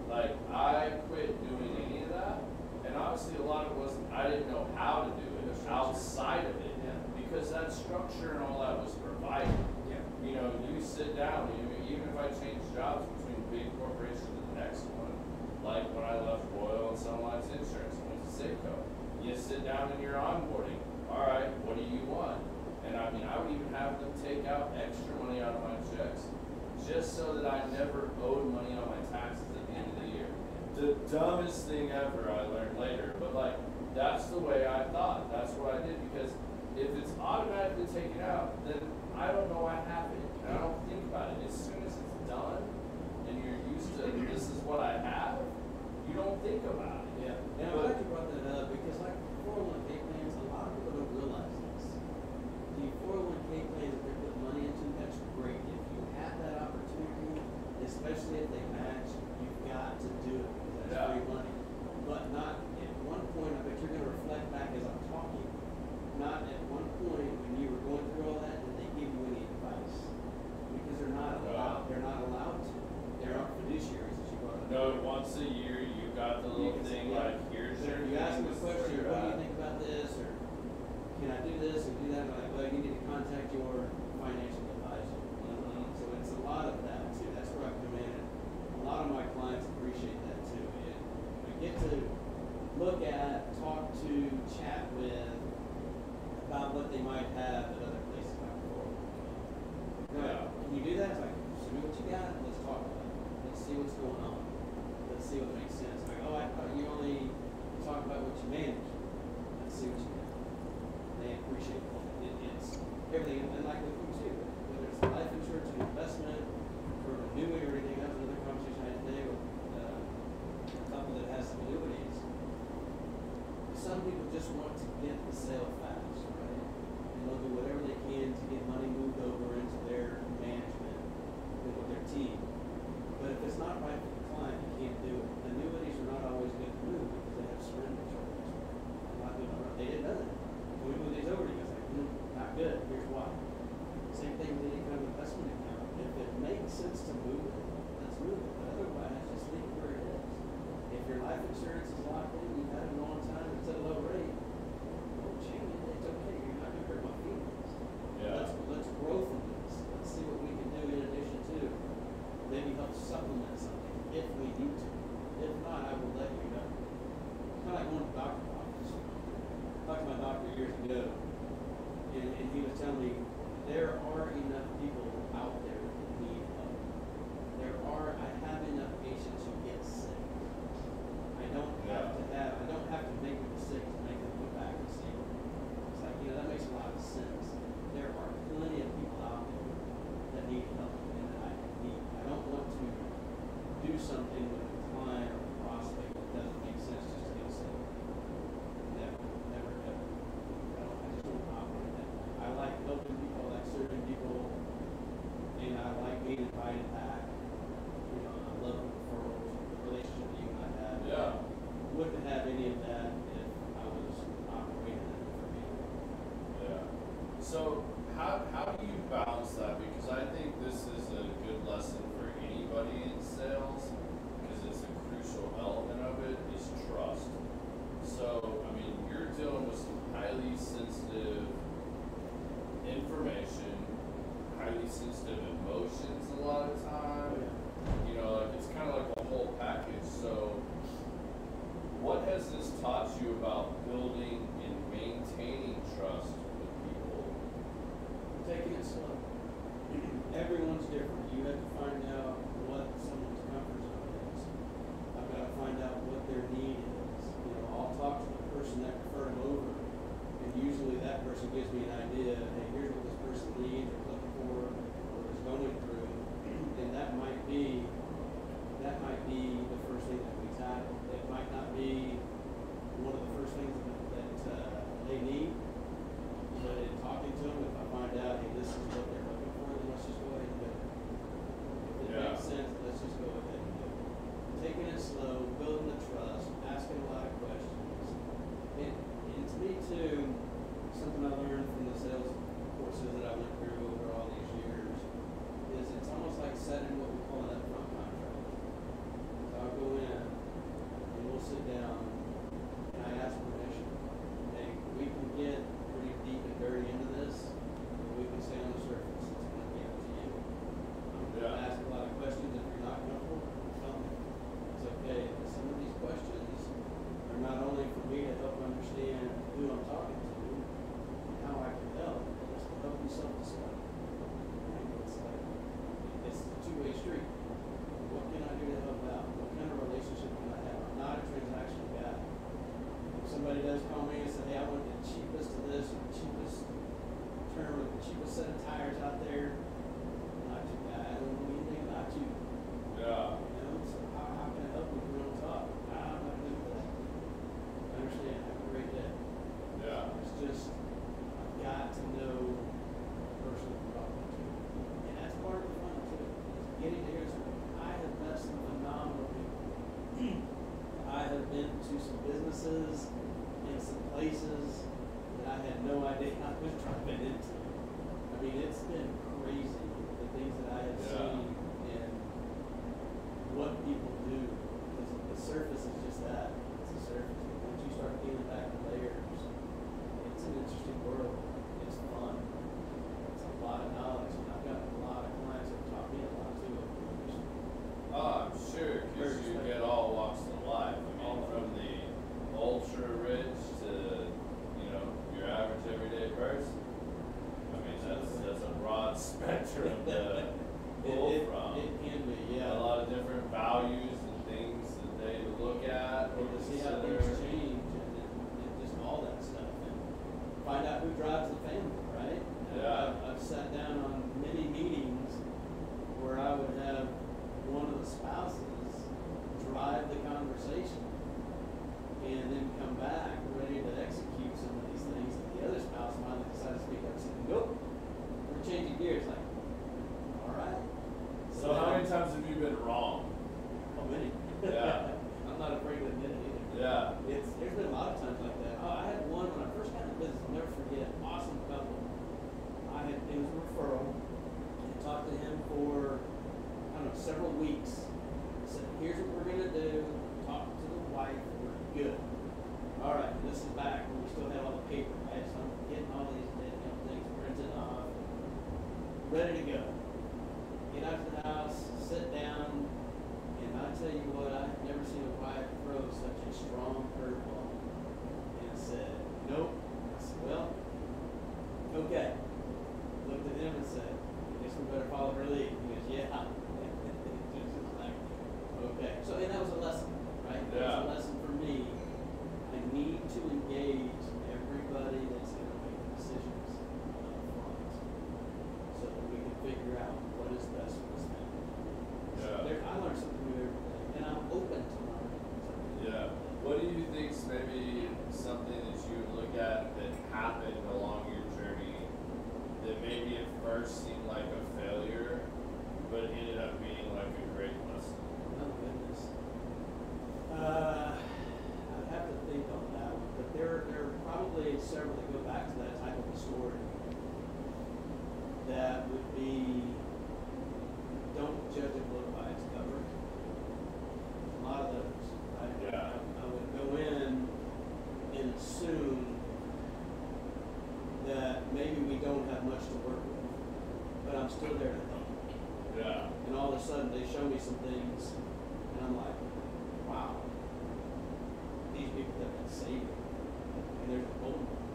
Like, I quit doing any of that. And obviously, a lot of it wasn't, I didn't know how to do it outside of it, because that structure and all that was provided. You know, you sit down, even if I changed jobs between big corporations to the next one, like when I left Royal and Sun Lines Insurance and went to Safeco, you sit down in your onboarding. All right, what do you want? And I mean, I would even have them take out extra money out of my checks, just so that I never owed money on my taxes at the end of the year. The dumbest thing ever, I learned later, but, like, that's the way I thought. That's what I did, because if it's automatically taken out, then I don't know I have it, and I don't think about it. As soon as it's done, and you're used to, this is what I have, you don't think about it. And I'm glad you brought that up, because, like, 401k plans, a lot of people don't realize this. The 401k plans that they put money into, that's great. If you have that opportunity, especially if they match, you've got to do it, because that's free money. But not at one point, I bet you're going to reflect back as I'm talking, not at one point when you were going through all that, did they give you any advice? Because they're not allowed. They're not allowed to. There aren't fiduciaries, as you brought up. No, once a year you got the little thing like, here's your. You ask them a question, what do you think about this, or can I do this or do that? And like, well, you need to contact your financial advisor. So it's a lot of that too. That's where I come in, and a lot of my clients appreciate that too. I get to look at, talk to, chat with about what they might have at other places like Can you do that? It's like, show me what you got. Let's talk about it. Let's see what's going on. get the sale fast, right? And they'll do whatever they can to get money moved over into their management with their team. But if it's not right for the client, you can't do it. Annuities are not always good to move because they have surrender charges. They didn't know that. When we move these over, you guys like, not good. Here's why. Same thing with any kind of investment account. If it makes sense to move it, let's move it. But otherwise, just leave it where it is. If your life insurance is locked in, you've had it a long time, it's at a low rate, don't change it. It's okay. You're not going to hurt my feelings. Yeah. Let's grow from this. Let's see what we can do in addition to. Maybe help supplement something if we need to. If not, I will let you know. It's kind of like going to the doctor's office. I talked to my doctor years ago, and he was telling me there are enough people out there that need help. I have enough patients who get sick. I don't have to make them sick to make them go back and see them. It's like, that makes a lot of sense. There are plenty of people out there that need help and that I don't want to do something with a client or a prospect that doesn't make sense just to get sick. Never ever. I just don't operate that way. I like helping people, I like serving people, and I like being invited back. I love referrals, the relationship that you and I have. Yeah. Wouldn't have any of that if I was operating in a different manner. Yeah. So how do you balance that? Because I think this is a good lesson for anybody in sales, because it's a crucial element of it, is trust. So, you're dealing with some highly sensitive information, highly sensitive emotions a lot of time. It's kind of like a whole package. So what has this taught you about building and maintaining trust with people? Taking it slow. Everyone's different. You have to find out what someone's comfort zone is. I've got to find out what their need is. I'll talk to the person that referred them over, and usually that person gives me an idea. Hey, here's what this person needs or looking for or is going through, and that might be the first thing that we tackle. It might not be one of the first things that they need, but in talking to them, if I find out, hey, this is what they're looking for, then let's just go ahead and do it. If it makes sense, let's just go ahead and do it. Taking it slow, building the trust, asking a lot of questions. And to me too, something I learned from the sales courses that I went through over all these years is it's almost like setting what we call an upfront contract. So I'll go in and we'll sit down and I ask permission. Hey, we can get pretty deep and dirty into this, but we can stay on the surface. It's going to be up to you. I'm going to ask a lot of questions. If you're not comfortable, tell me. It's okay. But some of these questions are not only for me to help understand who I'm talking to and how I can help, but it's to help you self-discover. It's a two-way street. What can I do to help out? What kind of relationship can I have? I'm not a transactional guy. If somebody does call me and say, hey, I want the cheapest of this, or the cheapest term, or the cheapest set of tires out there, I'm not your guy. I don't know anything about you. Yeah. So how can I help you if we don't talk? I'm not good for that. I understand. Have a great day. Yeah. It's just, I've got to know the person I'm talking to. And that's part of the fun too. Is getting to hear something. I have met some phenomenal people. I have been to some businesses and some places that I had no idea I was driving into. It's been crazy, the things that I have seen and what people do. Because the surface is just that. It's the surface. But once you start peeling back the layers, it's an interesting world. It's fun. It's a lot of knowledge. And I've got a lot of clients that have taught me a lot too. Oh, I'm sure, because you get all walks of life. From the ultra rich to, your average everyday person. That's a broad spectrum to pull from. It can be, yeah. A lot of different values and things that they look at or to see how consider. things change and just all that stuff. And find out who drives the family, right? Yeah. I've sat down on many meetings where I would have one of the spouses drive the conversation and then come back ready to execute some of these things. And the other spouse finally decided to speak up and said, nope, we're changing gears. Like, all right. So how many times have you been wrong? Oh, many. Yeah. I'm not afraid to admit it either. Yeah. There's been a lot of times like that. Oh, I had one when I first got in business. I'll never forget. Awesome couple. It was a referral. I talked to him for, I don't know, several weeks. I said, here's what we're gonna do. Talk to the wife. We're good. All right. And this is back when we still had all the paper, right? So I'm getting all these things printed off, ready to go. Get out to the house, sit down, and I tell you what, I've never seen a wife throw such a strong curveball. And said, nope. I said, well, okay. Looked at him and said, I guess we better follow her lead. He goes, yeah. Just like, okay. So, and that was a lesson, right? Yeah. That was a lesson for me. I need to engage everybody that's going to make decisions up front so that we can figure out what is best for this family. Yeah. I learn something new every day, and I'm open to learning something new. Yeah. What do you think's maybe something that you would look at that happened along your journey that maybe at first seemed like a failure, but ended up being like a great lesson? Oh goodness. I'd have to think on that one, but there are probably several that go back to that type of a story. That would be, don't judge a book by its cover. A lot of those. Yeah. I would go in and assume that maybe we don't have much to work with, but I'm still there to help. Yeah. And all of a sudden they show me some things, and I'm like, wow, these people have been saving, and there's a gold mine,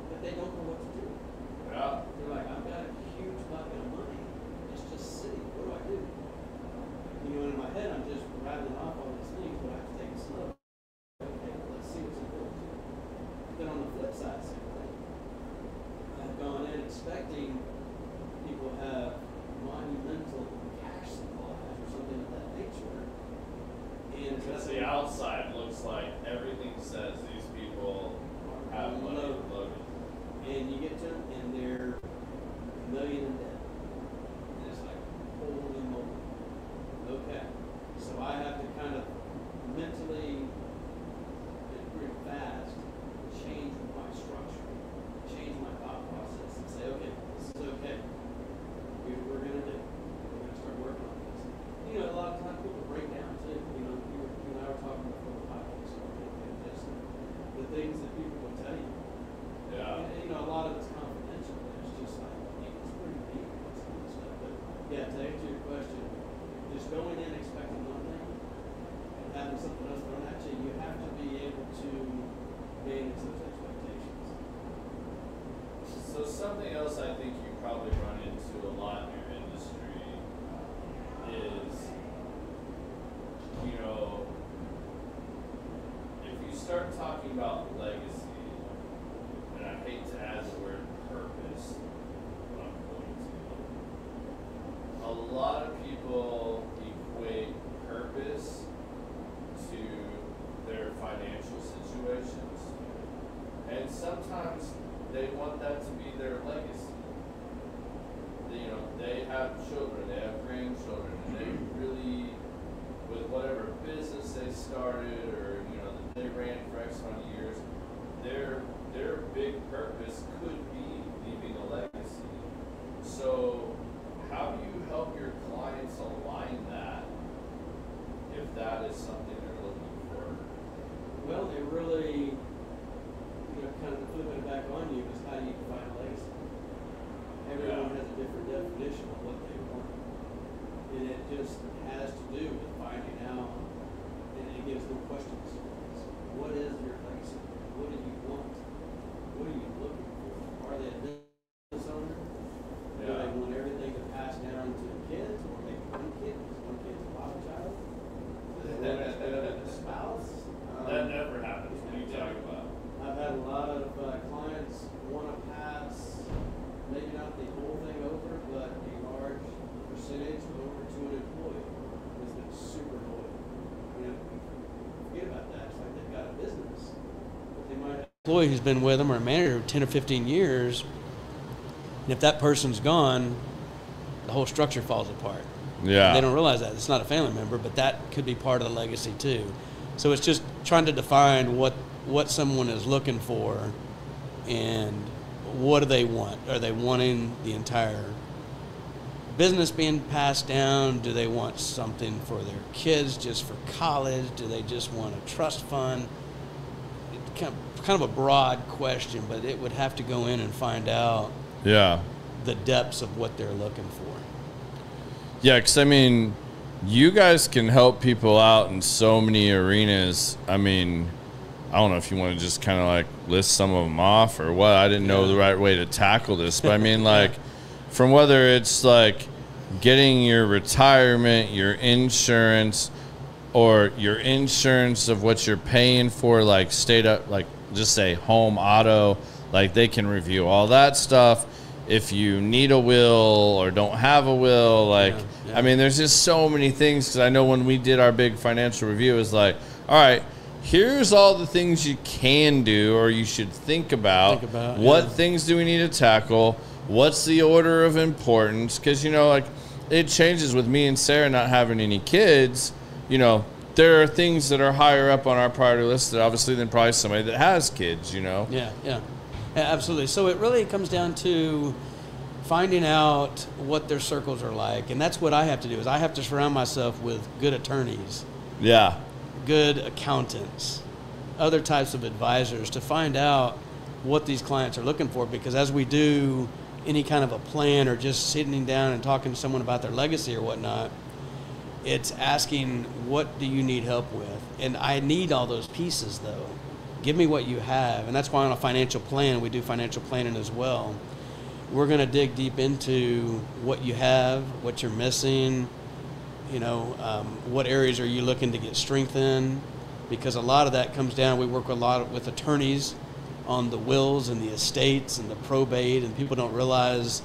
but they don't know what to do. Yeah. They're like, I've got a huge bucket of money. It's just sitting. What do I do? You know, in my head, I'm just rattling off all these things, but I have to take it slow. Okay, let's see what's important to you. Then on the flip side, same thing. I've gone in expecting people have monumental cash supplies or something of that nature. And Because the outside looks like everything says these people have money loaded. And you get to them, and they're $1 million in debt. And it's like, holy moly. Okay. So I have to kind of mentally and pretty fast change my structure, change my thought process, and say, okay, this is okay. Here's what we're going to do. We're going to start working on this. You know, a lot of times people break down too. You know, you and I were talking before the podcast, and just the things that people will tell you. Yeah. And, you know, a lot of it's confidential, but it's just like, it's pretty deep, some of the stuff. But yeah, to answer your question, just going in expecting one thing and having something else thrown at you, you have to be able to manage those expectations. So something else I think you probably run into a lot in your industry is, you know, if you start talking about legacy, and I hate to add the word purpose, but I'm going to. A lot of people equate purpose to their financial situations, and sometimes they want that to be their legacy. You know, they have children, they have grandchildren, and they really, with whatever business they started or, you know, that they ran for X amount of years, their big purpose could be leaving a legacy. So how do you help your clients align that if that is something they're looking for? Well, they really, you know, kind of flipping it back on you is how do you define a legacy? Everyone has a different definition of what they want. And it just has to do with finding out, and it gives no questions. What is your legacy? What do you want? What are you looking for? Are they a business owner? Do they want everything to pass down to the kids, or maybe one kid? Is one kid's a wild child? Do they want to spend it with the spouse? That never happens. We employee who's been with them or a manager 10 or 15 years, and if that person's gone, the whole structure falls apart. Yeah. And they don't realize that. It's not a family member, but that could be part of the legacy too. So it's just trying to define what someone is looking for and what do they want. Are they wanting the entire business being passed down? Do they want something for their kids just for college? Do they just want a trust fund? It's kind of a broad question, but it would have to go in and find out the depths of what they're looking for. Yeah, because I mean, you guys can help people out in so many arenas. I mean, I don't know if you want to just kind of like list some of them off or what. I didn't know the right way to tackle this, but I mean, like, from whether it's like getting your retirement, your insurance, or your insurance of what you're paying for, like state up, like just say home, auto, like they can review all that stuff. If you need a will or don't have a will, like, I mean, there's just so many things. Because I know when we did our big financial review, it was like, all right, here's all the things you can do or you should think about. What things do we need to tackle? What's the order of importance? Because, you know, like, it changes with me and Sarah not having any kids. You know, there are things that are higher up on our priority list that obviously than probably somebody that has kids, you know? Yeah, absolutely. So it really comes down to finding out what their circles are like. And that's what I have to do, is I have to surround myself with good attorneys. Yeah. Good accountants, other types of advisors to find out what these clients are looking for. Because as we do any kind of a plan or just sitting down and talking to someone about their legacy or whatnot, it's asking, what do you need help with? And I need all those pieces, though. Give me what you have. And that's why on a financial plan, we do financial planning as well. We're going to dig deep into what you have, what you're missing, you know, what areas are you looking to get strength in? Because a lot of that comes down, we work a lot with attorneys on the wills and the estates and the probate, and people don't realize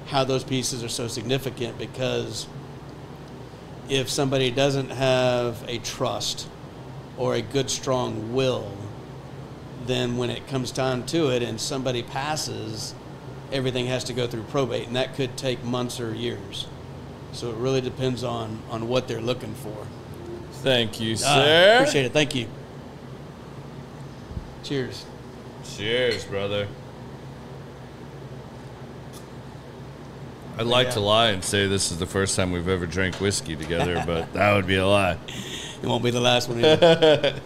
how those pieces are so significant, because if somebody doesn't have a trust or a good, strong will, then when it comes time to it and somebody passes, everything has to go through probate, and that could take months or years. So it really depends on what they're looking for. Thank you, sir. Appreciate it. Thank you. Cheers. Cheers, brother. I'd like to lie and say this is the first time we've ever drank whiskey together, but that would be a lie. It won't be the last one either.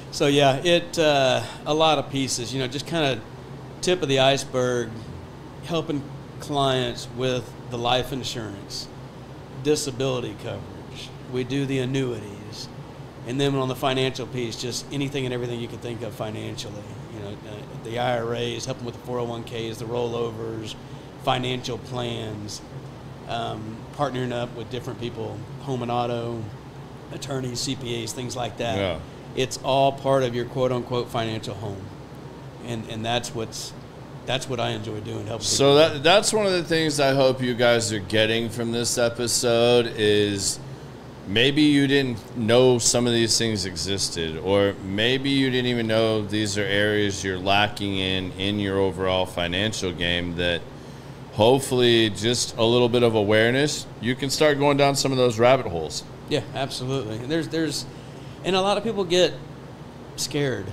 So yeah, a lot of pieces, you know, just kind of tip of the iceberg, helping clients with the life insurance, disability coverage. We do the annuities. And then on the financial piece, just anything and everything you can think of financially. You know, the IRAs, helping with the 401ks, the rollovers, financial plans, partnering up with different people, home and auto, attorneys, CPAs, things like that. Yeah. It's all part of your quote-unquote financial home. And that's what I enjoy doing. Helping so that's one of the things I hope you guys are getting from this episode is maybe you didn't know some of these things existed, or maybe you didn't even know these are areas you're lacking in your overall financial game, that hopefully just a little bit of awareness, you can start going down some of those rabbit holes. Yeah, absolutely. And and a lot of people get scared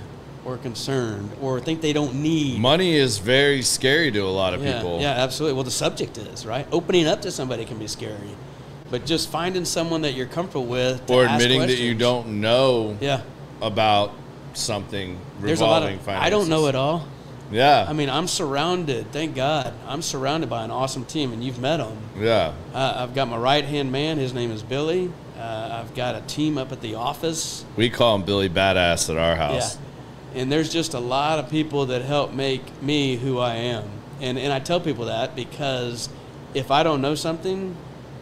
or concerned or think they don't need. Money is very scary to a lot of people. Yeah, absolutely. Well, the subject is, right? Opening up to somebody can be scary. But just finding someone that you're comfortable with, or admitting that you don't know about something There's a lot of finances. I don't know it all. Yeah. I mean, I'm surrounded, thank God, I'm surrounded by an awesome team, and you've met them. Yeah. I've got my right-hand man. His name is Billy. I've got a team up at the office. We call him Billy Badass at our house. Yeah. And there's just a lot of people that help make me who I am. And I tell people that because if I don't know something,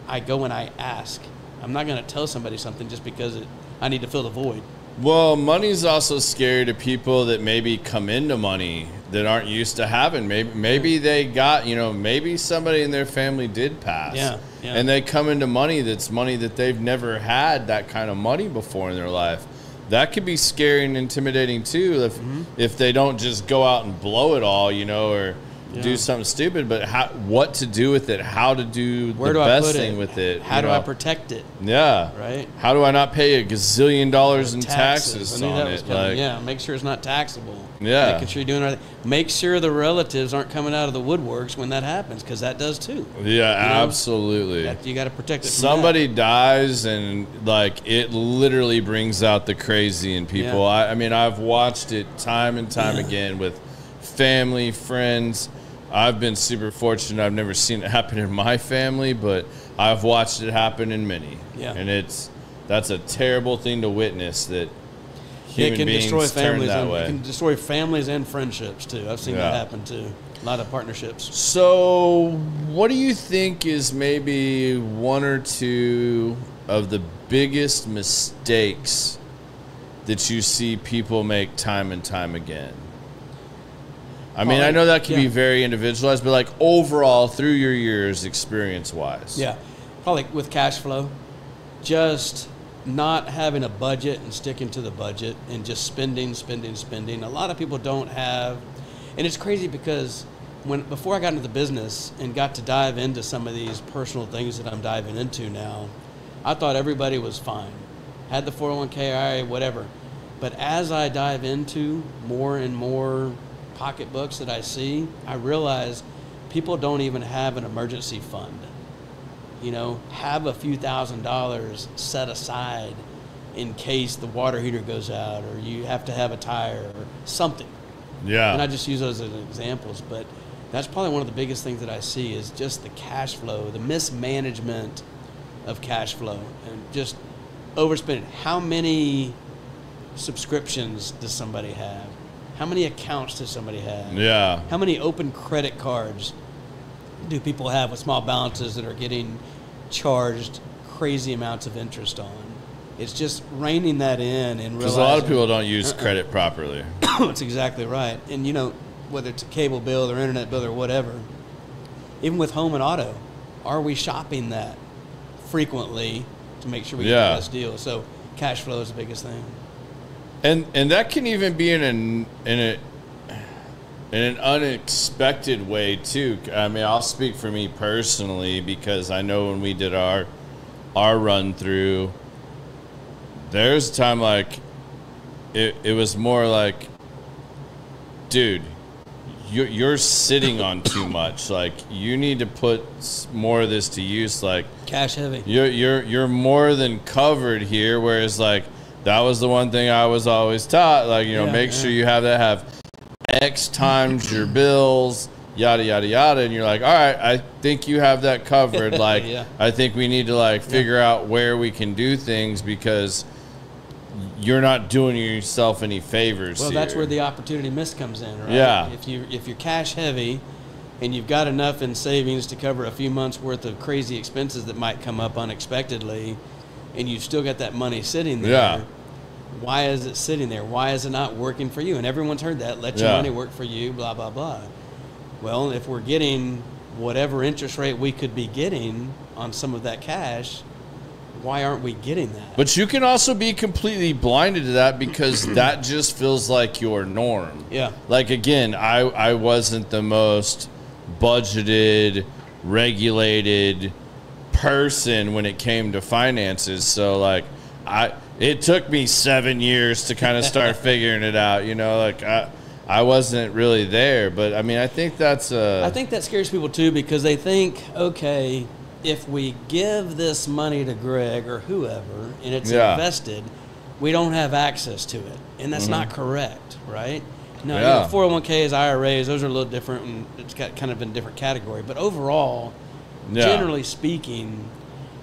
I go and I ask. I'm not going to tell somebody something just because I need to fill the void. Well, money's also scary to people that maybe come into money that aren't used to having. Maybe they got, maybe somebody in their family did pass. Yeah. And they come into money that's money that they've never had that kind of money before in their life. that could be scary and intimidating too if they don't just go out and blow it all, you know, or do something stupid. But what to do with it? How to do the best thing with it? How do I protect it? Yeah. Right. How do I not pay a gazillion dollars in taxes on it? Like, make sure it's not taxable. Yeah. Making sure you're doing right. Make sure the relatives aren't coming out of the woodworks when that happens, because that does too. Yeah, absolutely. You got to protect it from somebody dies, and like it literally brings out the crazy in people. Yeah. I mean, I've watched it time and time again with family, friends. I've been super fortunate. I've never seen it happen in my family, but I've watched it happen in many. Yeah. And that's a terrible thing to witness, that human beings turn that way. It can destroy families and friendships too. I've seen that happen too. A lot of partnerships. So what do you think is maybe one or two of the biggest mistakes that you see people make time and time again? I mean, I know that can be very individualized, but like overall through your years experience-wise. Yeah, probably with cash flow, just not having a budget and sticking to the budget and just spending. A lot of people don't have, and it's crazy because before I got into the business and got to dive into some of these personal things that I'm diving into now, I thought everybody was fine, had the 401k, IRA, whatever. But as I dive into more and more pocketbooks that I see, I realize people don't even have an emergency fund. You know, have a few $1,000s set aside in case the water heater goes out or you have to have a tire or something. Yeah. And I just use those as examples, but that's probably one of the biggest things that I see is just the cash flow, the mismanagement of cash flow, and just overspending. How many subscriptions does somebody have? How many accounts does somebody have? Yeah. How many open credit cards do people have with small balances that are getting charged crazy amounts of interest on? It's just reining that in and realizing. Because a lot of people don't use credit properly. That's exactly right. And, you know, whether it's a cable bill or internet bill or whatever, even with home and auto, are we shopping that frequently to make sure we get the best deal? So cash flow is the biggest thing. And that can even be in an unexpected way too. I mean, I'll speak for me personally because I know when we did our run through, there's a time like it was more like, dude, you're sitting on too much. Like you need to put more of this to use. Like cash heavy. You're more than covered here. Whereas like. That was the one thing I was always taught, like, you know, make sure you have X times your bills, yada, yada, yada. And you're like, all right, I think you have that covered. Like, I think we need to, like, figure out where we can do things because you're not doing yourself any favors here. That's where the opportunity miss comes in, right? Yeah. If you're cash heavy and you've got enough in savings to cover a few months' worth of crazy expenses that might come up unexpectedly, and you've still got that money sitting there, why is it sitting there? Why is it not working for you? And everyone's heard that. Let your money work for you, blah, blah, blah. Well, if we're getting whatever interest rate we could be getting on some of that cash, why aren't we getting that? But you can also be completely blinded to that because that just feels like your norm. Yeah. Like, again, I wasn't the most budgeted, regulated person when it came to finances. So, like, it took me 7 years to kind of start figuring it out, you know, like I wasn't really there, but I mean, I think that scares people too, because they think, okay, if we give this money to Greg or whoever and it's invested, we don't have access to it. And that's not correct, right? No, you know, 401ks, IRAs, those are a little different and it's got kind of in a different category. But overall, generally speaking,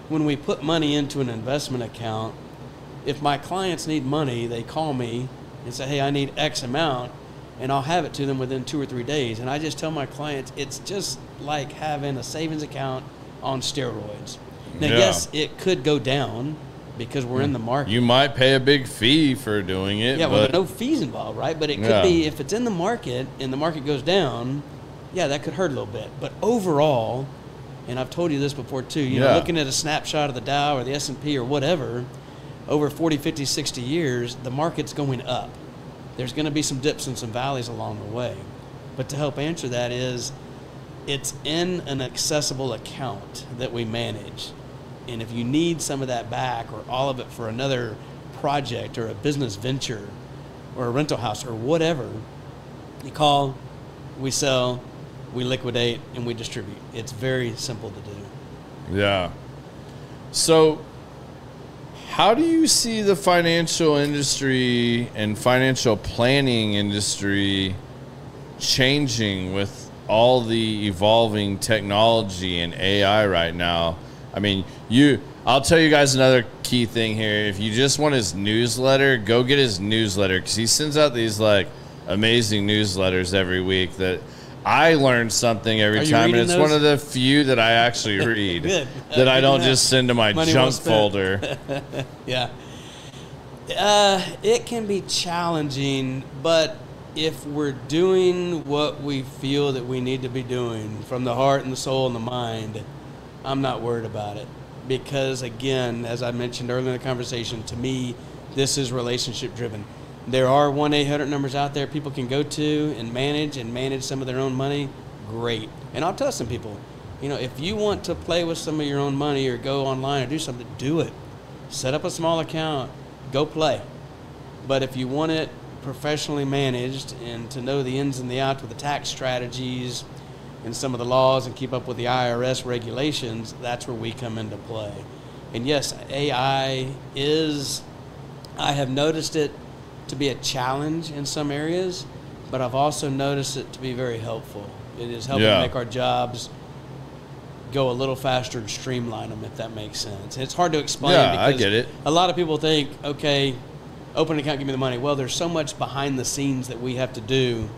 when we put money into an investment account, if my clients need money, they call me and say, hey, I need X amount, and I'll have it to them within 2 or 3 days. And I just tell my clients, it's just like having a savings account on steroids. Now, yes, it could go down because we're in the market. You might pay a big fee for doing it. Yeah, well, no fees involved, right? But it could be, if it's in the market and the market goes down, that could hurt a little bit. But overall, and I've told you this before too, you know, looking at a snapshot of the Dow or the S&P or whatever, over 40, 50, 60 years, the market's going up. There's going to be some dips and some valleys along the way. But to help answer that is, it's in an accessible account that we manage. And if you need some of that back or all of it for another project or a business venture or a rental house or whatever, you call, we sell, we liquidate, and we distribute. It's very simple to do. Yeah. So how do you see the financial industry and financial planning industry changing with all the evolving technology and AI right now? I mean, I'll tell you guys another key thing here. If you just want his newsletter, go get his newsletter, because he sends out these like amazing newsletters every week that I learn something every time, and it's one of the few that I actually read. Good. That I don't just send to my junk folder. Yeah. It can be challenging, but if we're doing what we feel that we need to be doing from the heart and the soul and the mind, I'm not worried about it. Because again, as I mentioned earlier in the conversation, to me, this is relationship driven. There are 1-800 numbers out there people can go to and manage some of their own money. Great. And I'll tell some people, if you want to play with some of your own money or go online or do something, do it. Set up a small account, go play. But if you want it professionally managed and to know the ins and the outs with the tax strategies and some of the laws and keep up with the IRS regulations, that's where we come into play. And yes, AI I have noticed it to be a challenge in some areas, but I've also noticed it to be very helpful. It is helping make our jobs go a little faster and streamline them, if that makes sense. And it's hard to explain because I get it. A lot of people think, okay, open an account, give me the money. Well, there's so much behind the scenes that we have to do.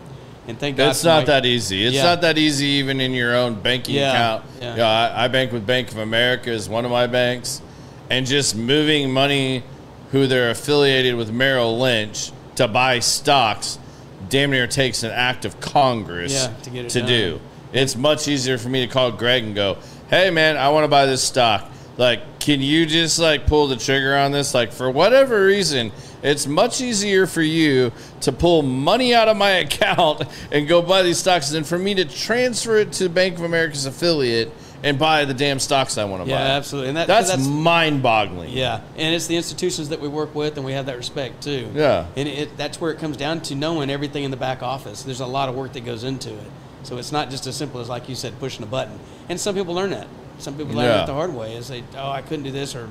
And thank God it's not that easy. It's not that easy even in your own banking account. Yeah. I bank with Bank of America as one of my banks, and just moving money who they're affiliated with Merrill Lynch to buy stocks damn near takes an act of Congress to do. It's much easier for me to call Greg and go, hey man, I want to buy this stock. Like, can you just like pull the trigger on this? Like, for whatever reason, it's much easier for you to pull money out of my account and go buy these stocks than for me to transfer it to Bank of America's affiliate and buy the damn stocks I want to buy. Yeah, absolutely. And that's mind-boggling. Yeah, and it's the institutions that we work with, and we have that respect too. Yeah. And that's where it comes down to knowing everything in the back office. There's a lot of work that goes into it. So it's not just as simple as, like you said, pushing a button. And some people learn that. Some people learn it the hard way. Is oh, I couldn't do this, or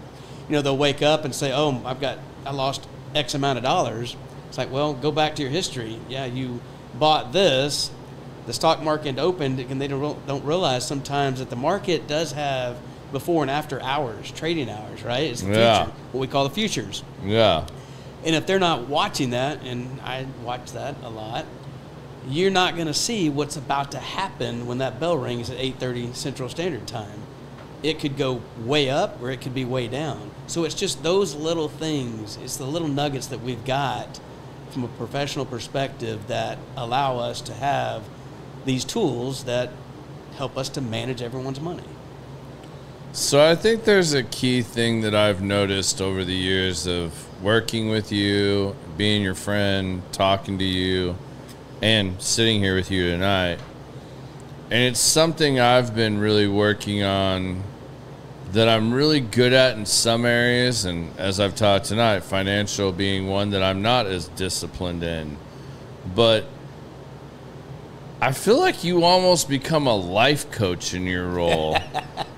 they'll wake up and say, oh, I lost X amount of dollars. It's like, well, go back to your history. Yeah, you bought this. The stock market opened, and they don't realize sometimes that the market does have before and after hours, trading hours, right? It's the future, what we call the futures. Yeah. And if they're not watching that, and I watch that a lot, you're not going to see what's about to happen when that bell rings at 8:30 Central Standard Time. It could go way up or it could be way down. So it's just those little things. It's the little nuggets that we've got from a professional perspective that allow us to have these tools that help us to manage everyone's money. So I think there's a key thing that I've noticed over the years of working with you, being your friend, talking to you, and sitting here with you tonight. And it's something I've been really working on that I'm really good at in some areas, and as I've talked tonight, financial being one that I'm not as disciplined in. But I feel like you almost become a life coach in your role.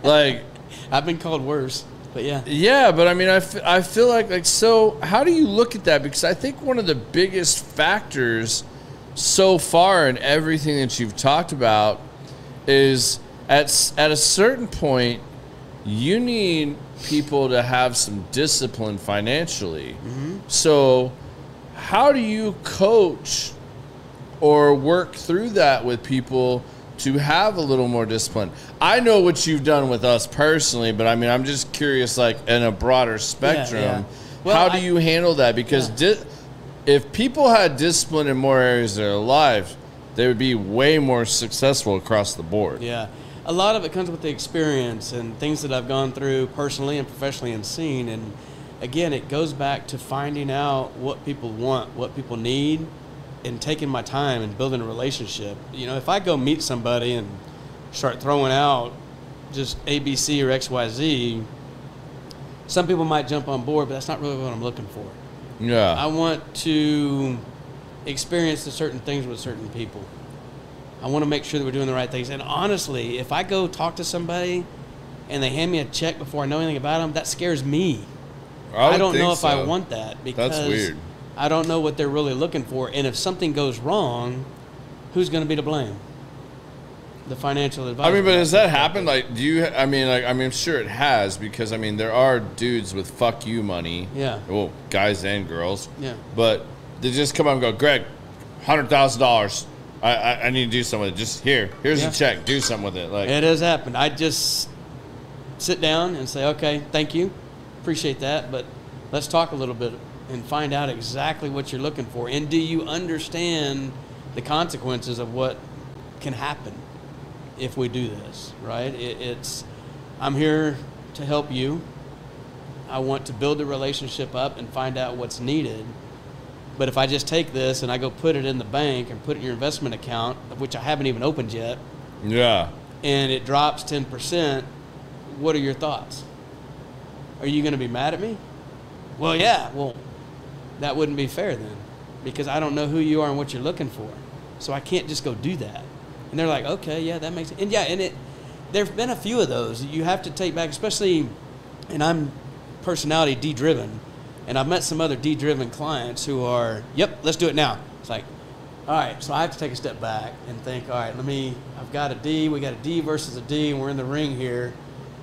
Like, I've been called worse, but yeah. Yeah, but I mean, I feel like, so how do you look at that? Because I think one of the biggest factors so far in everything that you've talked about is at a certain point, you need people to have some discipline financially. Mm-hmm. So how do you coach or work through that with people to have a little more discipline? I know what you've done with us personally, but I mean, I'm just curious, like in a broader spectrum, yeah. Well, how do you handle that? Because if people had discipline in more areas of their life, they would be way more successful across the board. Yeah. A lot of it comes with the experience and things that I've gone through personally and professionally and seen. And again, it goes back to finding out what people want, what people need, and taking my time and building a relationship. You know, if I go meet somebody and start throwing out just A, B, C, or X, Y, Z, some people might jump on board, but that's not really what I'm looking for. Yeah. I want to experience certain things with certain people. I want to make sure that we're doing the right things. And honestly, if I go talk to somebody and they hand me a check before I know anything about them, that scares me. I don't know if I want that, because that's weird. I don't know what they're really looking for. And if something goes wrong, who's going to be to blame? The financial advisor. I mean, but has that happened? Like, do you, I mean, I'm sure it has, because, I mean, there are dudes with fuck you money. Yeah. Well, guys and girls. Yeah. But they just come up and go, Greg, $100,000. I need to do something with it. Just here's a check. Do something with it. Like, it has happened. I just sit down and say, okay, thank you. Appreciate that. But let's talk a little bit and find out exactly what you're looking for. And do you understand the consequences of what can happen if we do this, right? I'm here to help you. I want to build the relationship up and find out what's needed. But if I just take this and I go put it in the bank and put it in your investment account, which I haven't even opened yet, yeah, and it drops 10%, what are your thoughts? Are you going to be mad at me? Well, yeah. Well, that wouldn't be fair then, because I don't know who you are and what you're looking for. So I can't just go do that. And they're like, okay, yeah, that makes sense. And yeah, there have been a few of those you have to take back, especially, and I'm personality D-driven, and I've met some other D-driven clients who are, yep, let's do it now. It's like, all right, so I have to take a step back and think, all right, I've got a D, we got a D versus a D, and we're in the ring here.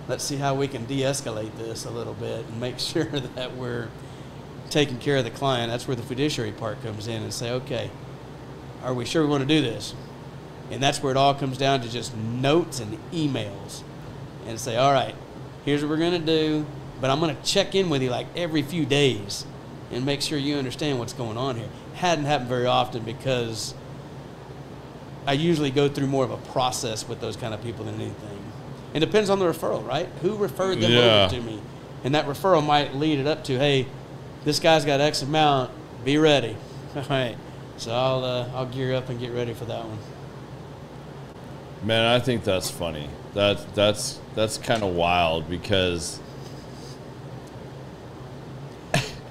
Let's see how we can de-escalate this a little bit and make sure that we're taking care of the client. That's where the fiduciary part comes in, and say, okay, are we sure we want to do this? And that's where it all comes down to just notes and emails, and say, all right, here's what we're going to do, but I'm going to check in with you like every few days and make sure you understand what's going on here. Hadn't happened very often, because I usually go through more of a process with those kind of people than anything. It depends on the referral, right? Who referred them over to me? And that referral might lead it up to, hey, this guy's got X amount, be ready. All right, so I'll gear up and get ready for that one. Man, I think that's funny. That's kind of wild, because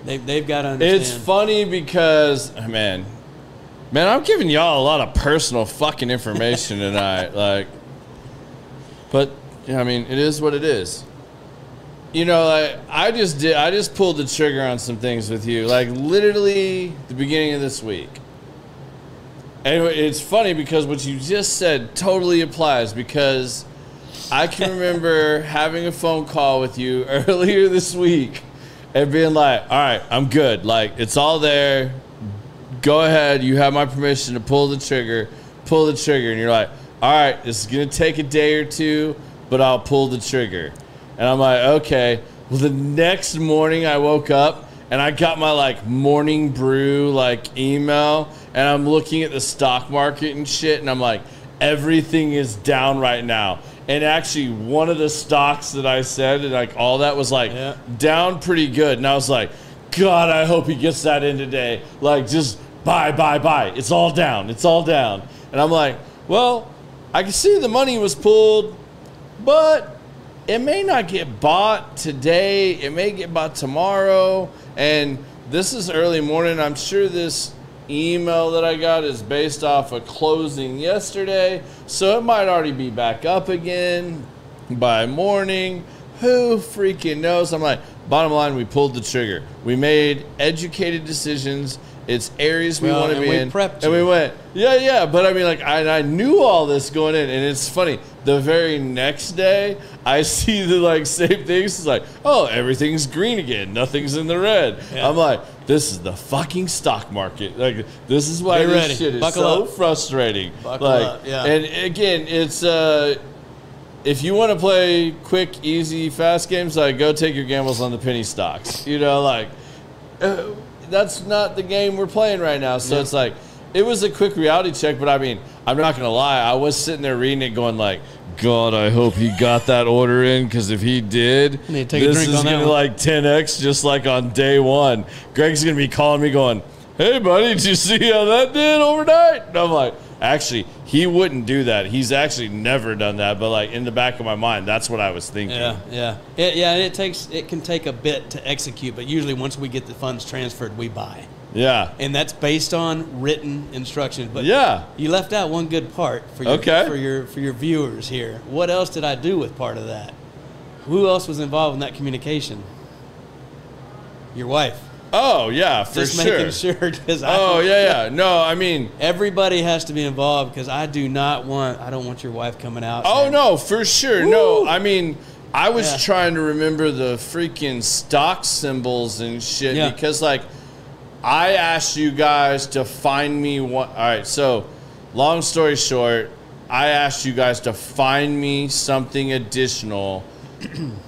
they've got to understand. It's funny because, man, I'm giving y'all a lot of personal fucking information tonight. Like, but I mean, it is what it is. You know, like, I just pulled the trigger on some things with you, like literally the beginning of this week. And it's funny because what you just said totally applies, because I can remember having a phone call with you earlier this week and being like, all right, I'm good. Like, it's all there. Go ahead. You have my permission to pull the trigger. And you're like, all right, this is going to take a day or two, but I'll pull the trigger. And I'm like, okay. Well, the next morning I woke up and I got my like morning brew like email, and I'm looking at the stock market and shit, and I'm like, everything is down right now. And actually, one of the stocks that I said, and like all that was like down pretty good. And I was like, God, I hope he gets that in today. Like, just buy. It's all down. And I'm like, well, I can see the money was pulled, but it may not get bought today. It may get bought tomorrow. And this is early morning. I'm sure this email that I got is based off a closing yesterday, so it might already be back up again by morning. Who freaking knows? I'm like, bottom line, we pulled the trigger. We made educated decisions. It's areas we want to be in. Prepped and we went, yeah. But I mean, like, I knew all this going in, and it's funny. The very next day, I see the like same things. It's like, oh, everything's green again. Nothing's in the red. Yeah. I'm like, this is the fucking stock market. Like, this is why this shit is so frustrating. Buckle up, yeah. And again, it's if you want to play quick, easy, fast games, like, go take your gambles on the penny stocks. You know, like, that's not the game we're playing right now. So it's like, it was a quick reality check, but I mean, I'm not going to lie. I was sitting there reading it going like, God, I hope he got that order in, because if he did, this is going to like 10X just like on day one. Greg's going to be calling me going, hey, buddy, did you see how that did overnight? And I'm like, actually, he wouldn't do that. He's actually never done that. But like in the back of my mind, that's what I was thinking. Yeah. It can take a bit to execute, but usually once we get the funds transferred, we buy. Yeah. And that's based on written instructions. But yeah, you left out one good part for your for your viewers here. What else did I do with part of that? Who else was involved in that communication? Your wife. Oh, yeah, for Just sure. making sure. Yeah. No, I mean, everybody has to be involved, because I don't want your wife coming out. Oh, no, for sure. Woo! No, I mean, I was trying to remember the freaking stock symbols and shit because, like, I asked you guys to find me one. All right, so long story short, I asked you guys to find me something additional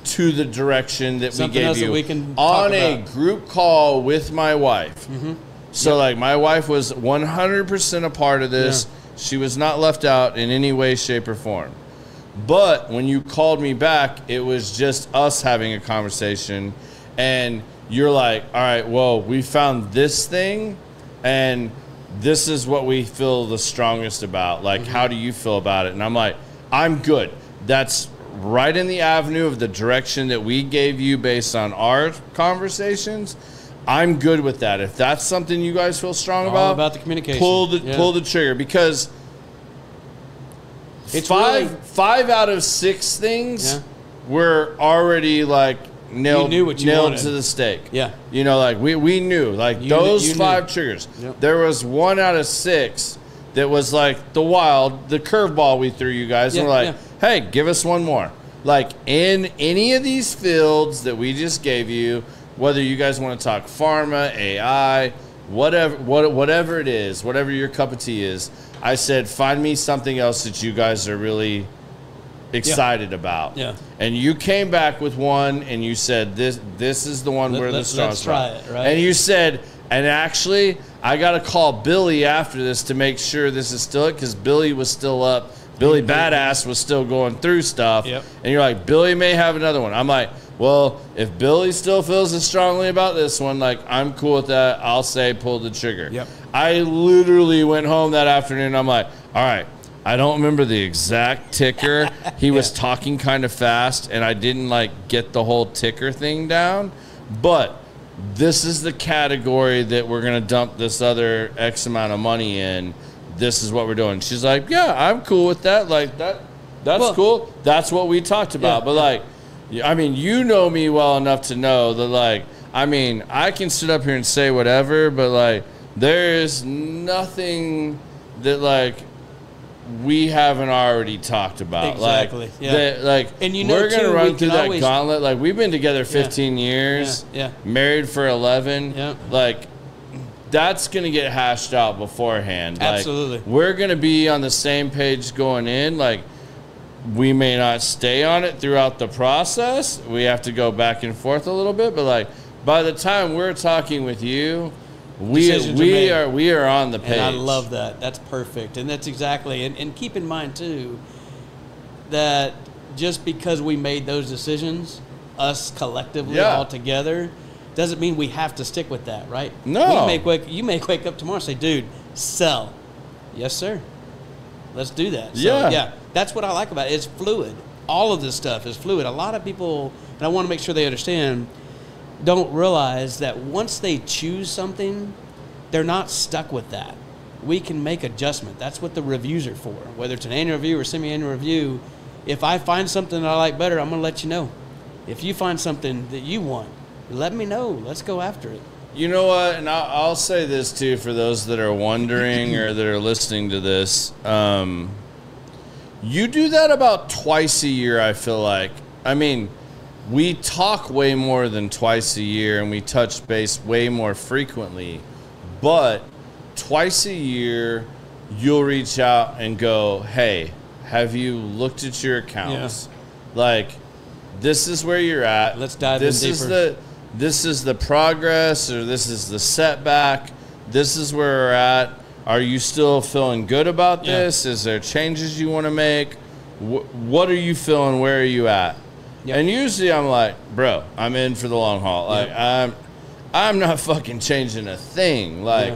to the direction that we gave you on a group call with my wife. Mm-hmm. So, like, my wife was 100% a part of this. Yeah. She was not left out in any way, shape, or form. But when you called me back, it was just us having a conversation, and you're like, all right, well, we found this thing, and this is what we feel the strongest about. Like, how do you feel about it? And I'm like, I'm good. That's right in the avenue of the direction that we gave you based on our conversations. I'm good with that. If that's something you guys feel strong about the communication, pull the trigger, because it's five out of 6 things were already like nailed to the stake. Yeah, you know, like we knew, like those 5 triggers. Yep. There was 1 out of 6 that was like the curveball we threw you guys, and we're like, hey, give us one more. Like, in any of these fields that we just gave you, whether you guys want to talk pharma, AI, whatever it is, whatever your cup of tea is, I said, find me something else that you guys are really excited about. Yeah. And you came back with one, and you said, this is the one we're the strongest. Let's try it, right? And you said, and actually, I got to call Billy after this to make sure this is still it, because Billy was still up. Billy Badass was still going through stuff. Yep. And you're like, Billy may have another one. I'm like, well, if Billy still feels as strongly about this one, like, I'm cool with that. I'll say pull the trigger. Yep. I literally went home that afternoon. I'm like, all right, I don't remember the exact ticker. He was talking kind of fast, and I didn't, like, get the whole ticker thing down. But this is the category that we're going to dump this other X amount of money in. This is what we're doing. She's like, yeah, I'm cool with that. Like, that's cool. That's what we talked about. Yeah. But, like, I mean, you know me well enough to know that, like, I mean, I can sit up here and say whatever, but, like, there is nothing that, like, we haven't already talked about. Exactly. And you know, we're going to run through that gauntlet. Like, we've been together 15 years, married for 11. Yeah. Like, that's going to get hashed out beforehand. Absolutely. Like, we're going to be on the same page going in. Like, we may not stay on it throughout the process. We have to go back and forth a little bit. But, like, by the time we're talking with you, we are on the page. And I love that. That's perfect. And that's exactly. And keep in mind, too, that just because we made those decisions, us collectively all together, doesn't mean we have to stick with that, right? No. You may wake up tomorrow and say, dude, sell. Yes, sir. Let's do that. So, that's what I like about it. It's fluid. All of this stuff is fluid. A lot of people, and I want to make sure they understand, don't realize that once they choose something, they're not stuck with that. We can make adjustment. That's what the reviews are for. Whether it's an annual review or semi-annual review, if I find something that I like better, I'm going to let you know. If you find something that you want, let me know. Let's go after it. You know what? And I'll say this, too, for those that are wondering or that are listening to this. You do that about twice a year, I feel like. I mean, we talk way more than twice a year, and we touch base way more frequently. But twice a year, you'll reach out and go, hey, have you looked at your accounts? Yeah. Like, this is where you're at. Let's dive in deeper. This is the progress, or this is the setback. This is where we're at. Are you still feeling good about this? Is there changes you want to make? What are you feeling? Where are you at? Yep. And usually I'm like, bro, I'm in for the long haul. Like, I'm not fucking changing a thing. Like,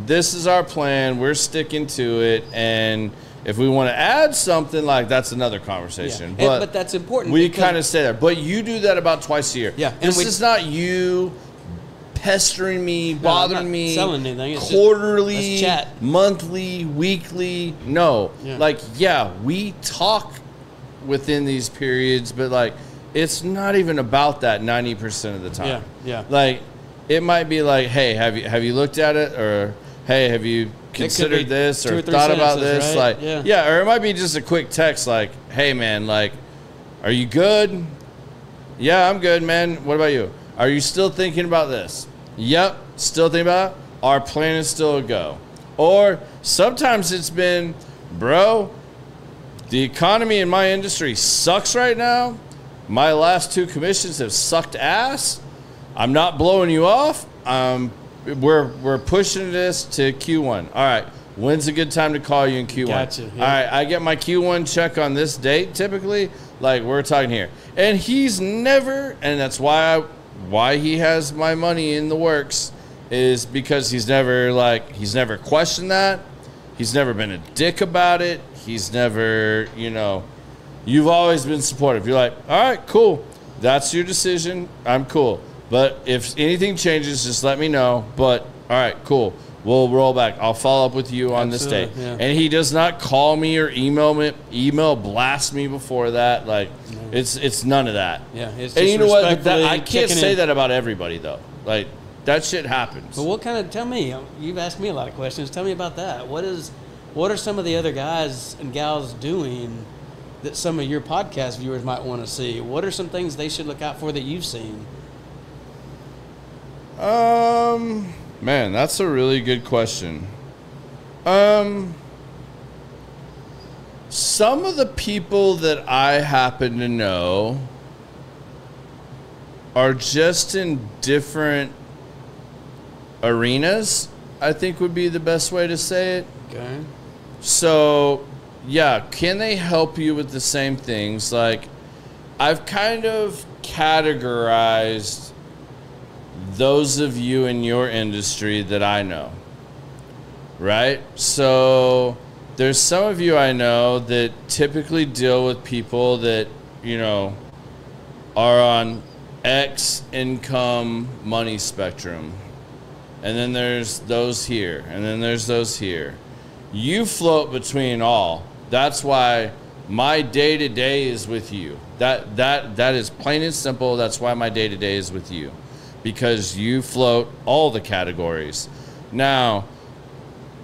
this is our plan. We're sticking to it. And if we want to add something, like, that's another conversation. Yeah. But that's important. We kind of stay there. But you do that about twice a year. Yeah. And this is not you pestering me, bothering me, selling anything. It's quarterly, just, let's chat. monthly, weekly. No. Yeah. Like, we talk within these periods, but, like, it's not even about that 90% of the time. Yeah. Like, it might be like, hey, have you looked at it? Or, hey, have you considered this or thought about this? Right? Like, or it might be just a quick text like, hey, man, like, are you good? Yeah, I'm good, man. What about you? Are you still thinking about this? Yep, still thinking about it. Our plan is still a go. Or sometimes it's been, bro, the economy in my industry sucks right now. My last 2 commissions have sucked ass. I'm not blowing you off. We're pushing this to Q1. All right. When's a good time to call you in Q1? Gotcha. Yeah. All right. I get my Q1 check on this date typically. Like, we're talking here. And he's never, and that's why he has my money in the works, is because he's never questioned that. He's never been a dick about it. He's never, you've always been supportive. You're like, all right, cool. That's your decision. I'm cool. But if anything changes, just let me know. But, all right, cool. We'll roll back. I'll follow up with you on this day. Yeah. And he does not call me or email blast me before that. Like, it's none of that. Yeah. It's and you know what? I can't say that about everybody, though. Like, that shit happens. But tell me, you've asked me a lot of questions. Tell me about that. What are some of the other guys and gals doing that some of your podcast viewers might want to see? What are some things they should look out for that you've seen? Man, that's a really good question. Some of the people that I happen to know are just in different arenas, I think would be the best way to say it. Okay. So, can they help you with the same things? Like, I've kind of categorized those of you in your industry that I know, right? So there's some of you I know that typically deal with people that, are on X income money spectrum. And then there's those here, and then there's those here. You float between all. That's why my day-to-day is with you. That is plain and simple. That's why my day-to-day is with you. Because you float all the categories. Now,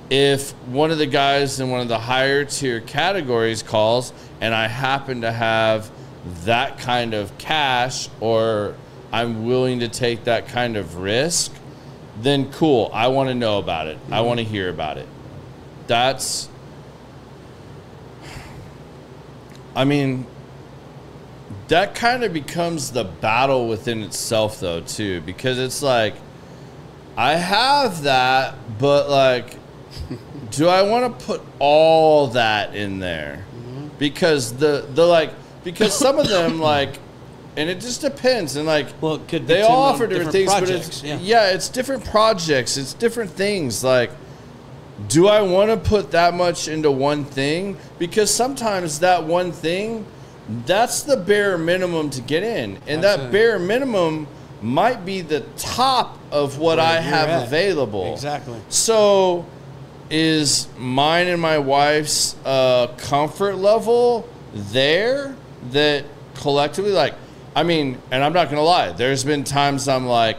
if one of the guys in one of the higher tier categories calls and I happen to have that kind of cash, or I'm willing to take that kind of risk, then cool, I want to know about it. I want to hear about it. That kind of becomes the battle within itself, though, too, because it's like, I have that, but, like, do I want to put all that in there? Because because some of them, like, and it just depends, and, like, well, it could be they all offer different things, projects, but it's different projects, it's different things. Like, do I want to put that much into one thing? Because sometimes that one thing, that's the bare minimum to get in. And that bare minimum might be the top of what I have available. Exactly. So is mine and my wife's comfort level there that collectively, like, and I'm not going to lie, there's been times I'm like,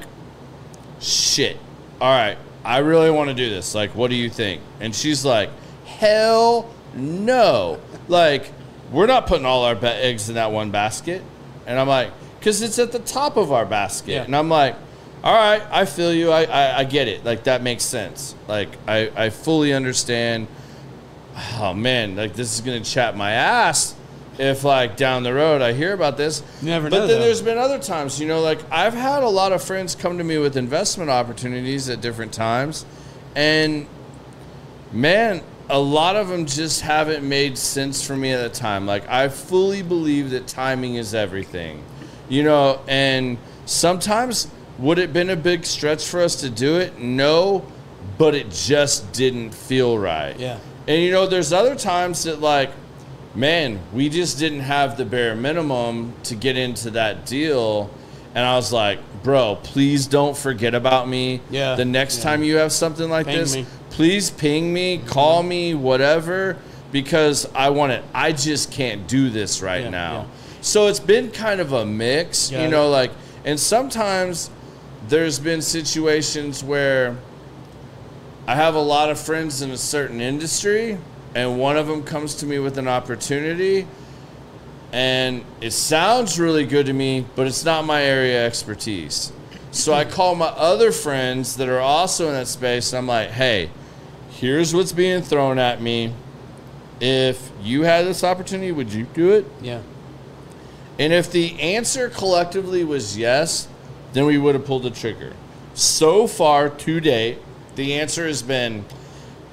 shit, all right, I really want to do this. Like, what do you think? And she's like, hell no. Like, we're not putting all our eggs in that one basket. And I'm like, because it's at the top of our basket. Yeah. And I'm like, all right, I feel you. I get it. Like, that makes sense. Like, I fully understand. Oh, man, like, this is going to chap my ass if, like, down the road I hear about this. Never know. But then though. There's been other times, like, I've had a lot of friends come to me with investment opportunities at different times. And man, a lot of them just haven't made sense for me at the time. Like, I fully believe that timing is everything, you know, and sometimes would it been a big stretch for us to do it? No, but it just didn't feel right. Yeah. And, you know, there's other times that, like, man, we just didn't have the bare minimum to get into that deal. And I was like, bro, please don't forget about me. Yeah. The next time you have something like Ping this, me. please ping me, call me, whatever, because I want it. I just can't do this right now. Yeah. So it's been kind of a mix, you know, like, and sometimes there's been situations where I have a lot of friends in a certain industry, and one of them comes to me with an opportunity, and it sounds really good to me, but it's not my area of expertise. So I call my other friends that are also in that space, and I'm like, hey, here's what's being thrown at me. If you had this opportunity, would you do it? Yeah. And if the answer collectively was yes, then we would have pulled the trigger. So far to date, the answer has been,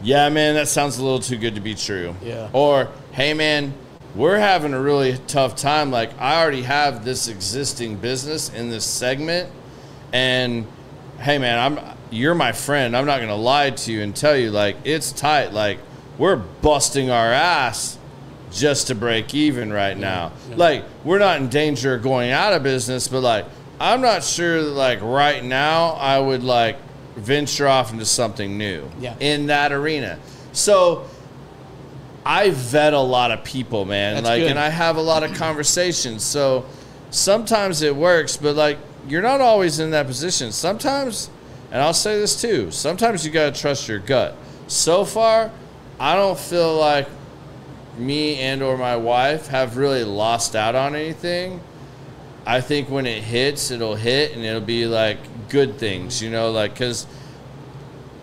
yeah, man, that sounds a little too good to be true. Yeah. Or, hey, man, we're having a really tough time. Like, I already have this existing business in this segment, and hey, man, you're my friend. I'm not going to lie to you and tell you, like, it's tight. Like, we're busting our ass just to break even right now. Yeah. Like, we're not in danger of going out of business, but, like, I'm not sure that, like, right now I would, like, venture off into something new in that arena. So I vet a lot of people, man. That's like good. And I have a lot of conversations. So sometimes it works, but like, you're not always in that position. Sometimes, and I'll say this too, sometimes you got to trust your gut. So far, I don't feel like me and or my wife have really lost out on anything. I think when it hits, it'll hit, and it'll be like good things, you know, like, because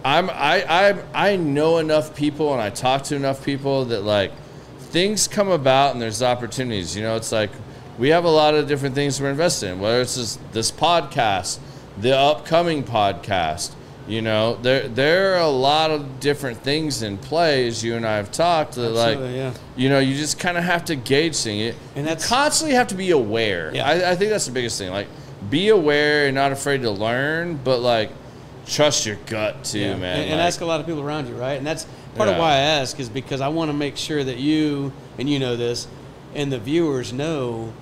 I know enough people and I talk to enough people that, like, things come about and there's opportunities. You know, it's like we have a lot of different things we're invested in, whether it's this podcast, the upcoming podcast. You know, there are a lot of different things in play, as you and I have talked. That, like, you know, you just kind of have to gauge things. And you constantly have to be aware. Yeah. I think that's the biggest thing. Like, be aware and not afraid to learn, but, like, trust your gut too, man. And ask a lot of people around you, right? And that's part of why I ask, is because I want to make sure that you, and you know this, and the viewers know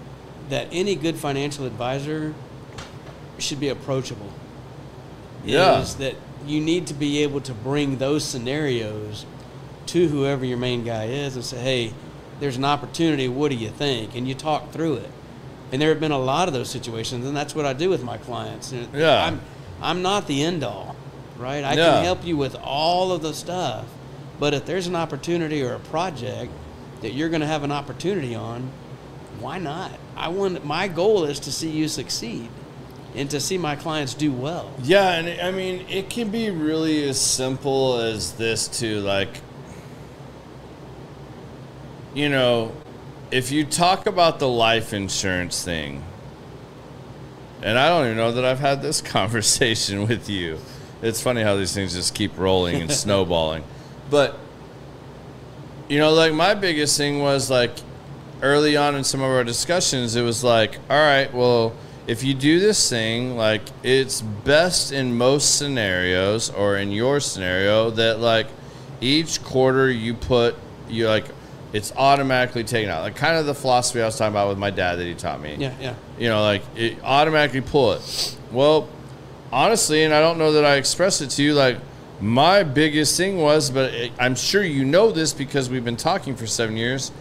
that any good financial advisor should be approachable. Yeah. Is that you need to be able to bring those scenarios to whoever your main guy is and say, hey, there's an opportunity, what do you think? And you talk through it. And there have been a lot of those situations, and that's what I do with my clients. Yeah. I'm not the end all, right? I can help you with all of the stuff, but if there's an opportunity or a project that you're going to have an opportunity on, why not? My goal is to see you succeed and to see my clients do well. Yeah, and I mean, it can be really as simple as this too. Like, you know, if you talk about the life insurance thing, and I don't even know that I've had this conversation with you. It's funny how these things just keep rolling and snowballing. But, you know, like, my biggest thing was, like, early on in some of our discussions, it was like, all right, well, if you do this thing, like, it's best in most scenarios, or in your scenario, that, like, each quarter you like, it's automatically taken out. Like, kind of the philosophy I was talking about with my dad that he taught me. Yeah. You know, like, it automatically pull it. Well, honestly, and I don't know that I expressed it to you, like, my biggest thing was, but I'm sure you know this because we've been talking for 7 years,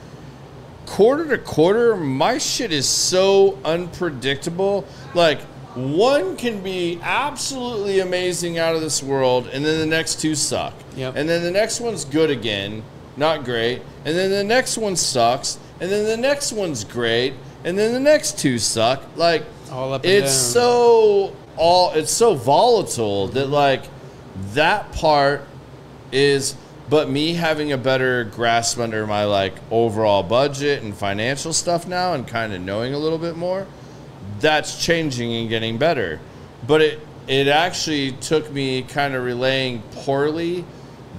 quarter to quarter, my shit is so unpredictable. Like, one can be absolutely amazing, out of this world, and then the next two suck. Yep. And then the next one's good again, not great, and then the next one sucks, and then the next one's great, and then the next two suck. Like, all up and it's down. it's so volatile that, like, that part is, but me having a better grasp under my, like, overall budget and financial stuff now, and kind of knowing a little bit more, that's changing and getting better. But it actually took me kind of relaying poorly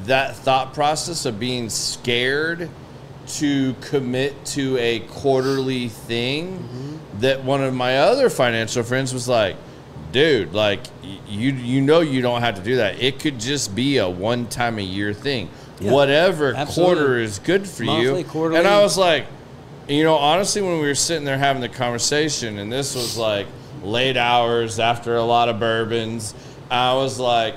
that thought process of being scared to commit to a quarterly thing, that one of my other financial friends was like, dude, like, you know you don't have to do that. It could just be a one-time a year thing. Yeah, whatever quarter is good for Monthly, you. Quarterly. And I was like, you know, honestly, when we were sitting there having the conversation, and this was like late hours after a lot of bourbons, I was like,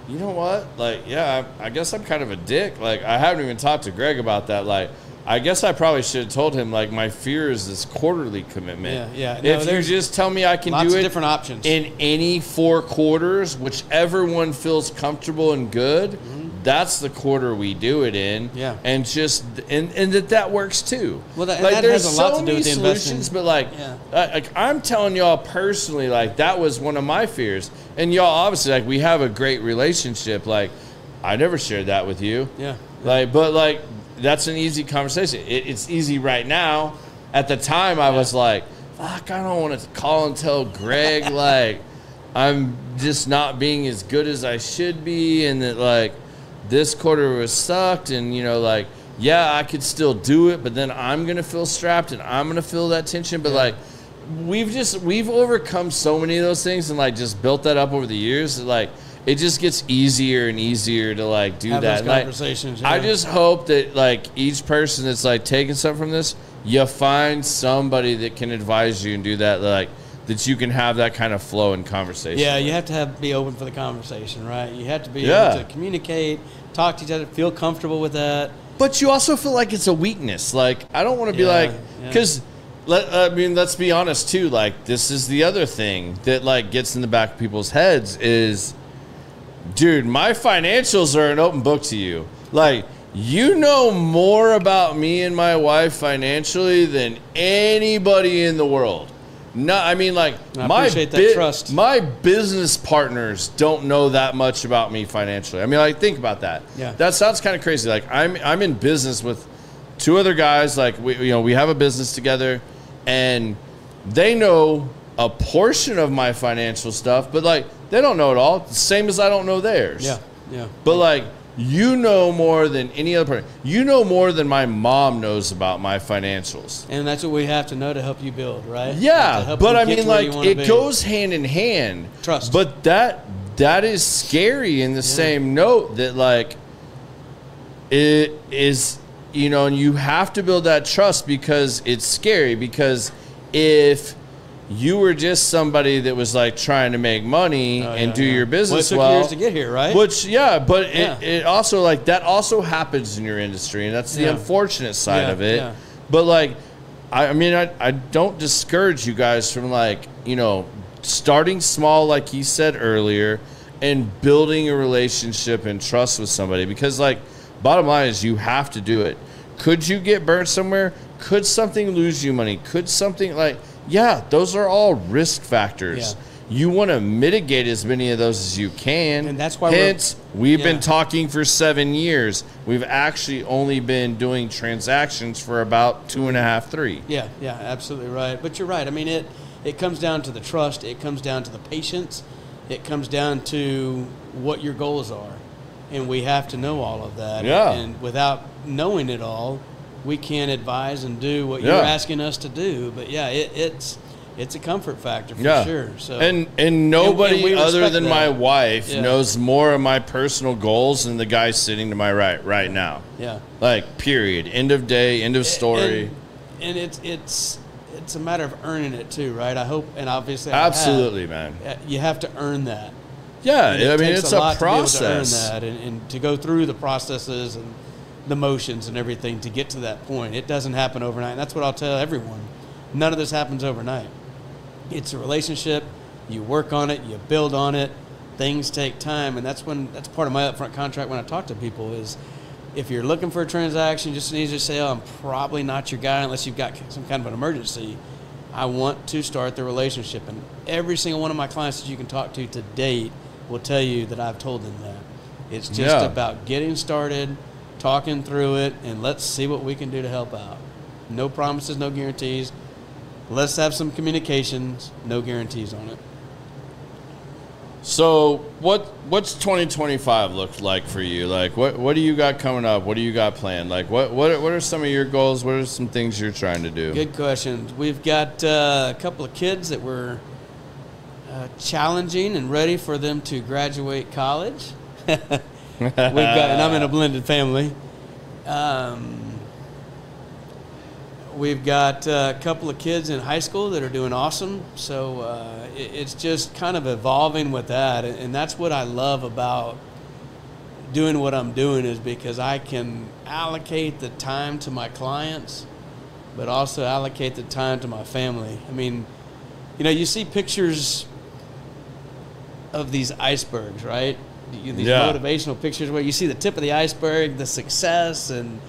you know what? Like, yeah, I guess I'm kind of a dick. Like, I haven't even talked to Greg about that. Like, I guess I probably should have told him, like, my fear is this quarterly commitment. Yeah. No, if you just tell me I can lots do of it different options in any 4 quarters, whichever one feels comfortable and good, that's the quarter we do it in. Yeah. And just and that works too. Well, like, that there's has a lot so to do many with the solutions, investing. but like I'm telling y'all personally, like, that was one of my fears. And y'all obviously, like, we have a great relationship. Like, I never shared that with you. Yeah. Like, but like, that's an easy conversation. It's easy right now. At the time, I was like, fuck, I don't want to call and tell Greg, like, I'm just not being as good as I should be, and that, like, this quarter was sucked, and, you know, like, yeah, I could still do it, but then I'm going to feel strapped, and I'm going to feel that tension. But, like, we've overcome so many of those things and, like, just built that up over the years that, like, it just gets easier and easier to, like, do have that. those conversations. Like, I just hope that, like, each person that's, like, taking something from this, you find somebody that can advise you and do that, like, that you can have that kind of flow in conversation. Yeah, with. you have to be open for the conversation, right? You have to be able to communicate, talk to each other, feel comfortable with that. But you also feel like it's a weakness. Like, I don't want to be like, because, I mean, let's be honest too. Like, this is the other thing that, like, gets in the back of people's heads is, dude, my financials are an open book to you. Like, you know more about me and my wife financially than anybody in the world. No, I mean, like, I appreciate that trust. My business partners don't know that much about me financially. I mean, like, think about that. Yeah. That sounds kind of crazy. Like, I'm in business with 2 other guys. Like, we have a business together, and they know a portion of my financial stuff, but, like, they don't know it all. Same as I don't know theirs. Yeah. But, like, you know more than any other person. You know more than my mom knows about my financials. And that's what we have to know to help you build, right? Yeah, but I mean, like, it goes hand in hand. Trust. But that is scary in the same note that, like, it is, you know, and you have to build that trust because it's scary. Because if you were just somebody that was, like, trying to make money and do your business well. It took years to get here, right? Which, it also, like, that also happens in your industry, and that's the unfortunate side of it. Yeah. But, like, I mean, I don't discourage you guys from, like, you know, starting small, like he said earlier, and building a relationship and trust with somebody. Because, like, bottom line is you have to do it. Could you get burnt somewhere? Could something lose you money? Could something, like... Yeah, those are all risk factors. Yeah. You want to mitigate as many of those as you can. And that's why we've been talking for 7 years. We've actually only been doing transactions for about 2.5, 3. Yeah, absolutely right. But you're right. I mean, it comes down to the trust. It comes down to the patience. It comes down to what your goals are. And we have to know all of that. Yeah. And without knowing it all, we can't advise and do what you're asking us to do. But it's a comfort factor for sure. So and nobody other than my wife Yeah. knows more of my personal goals than the guy sitting to my right now. Yeah. Like, period. End of day, end of story. And it's a matter of earning it too, right? I hope, and obviously absolutely, man. You have to earn that. Yeah, I mean, it's a process. To be able to earn that and to go through the processes and the motions and everything to get to that point. It doesn't happen overnight. And that's what I'll tell everyone. None of this happens overnight. It's a relationship. You work on it. You build on it. Things take time. And that's part of my upfront contract when I talk to people is if you're looking for a transaction, just need to say, I'm probably not your guy unless you've got some kind of an emergency. I want to start the relationship. And every single one of my clients that you can talk to date will tell you that I've told them that. It's just about getting started, talking through it, and let's see what we can do to help out. No promises, no guarantees. Let's have some communications, no guarantees on it. So what's 2025 look like for you? Like what do you got coming up? What do you got planned? Like what are some of your goals? What are some things you're trying to do? Good question. We've got a couple of kids that we're challenging and ready for them to graduate college. And I'm in a blended family. We've got a couple of kids in high school that are doing awesome. So it's just kind of evolving with that. And that's what I love about doing what I'm doing, is because I can allocate the time to my clients, but also allocate the time to my family. I mean, you see pictures of these icebergs, right? These motivational pictures where you see the tip of the iceberg, the success, and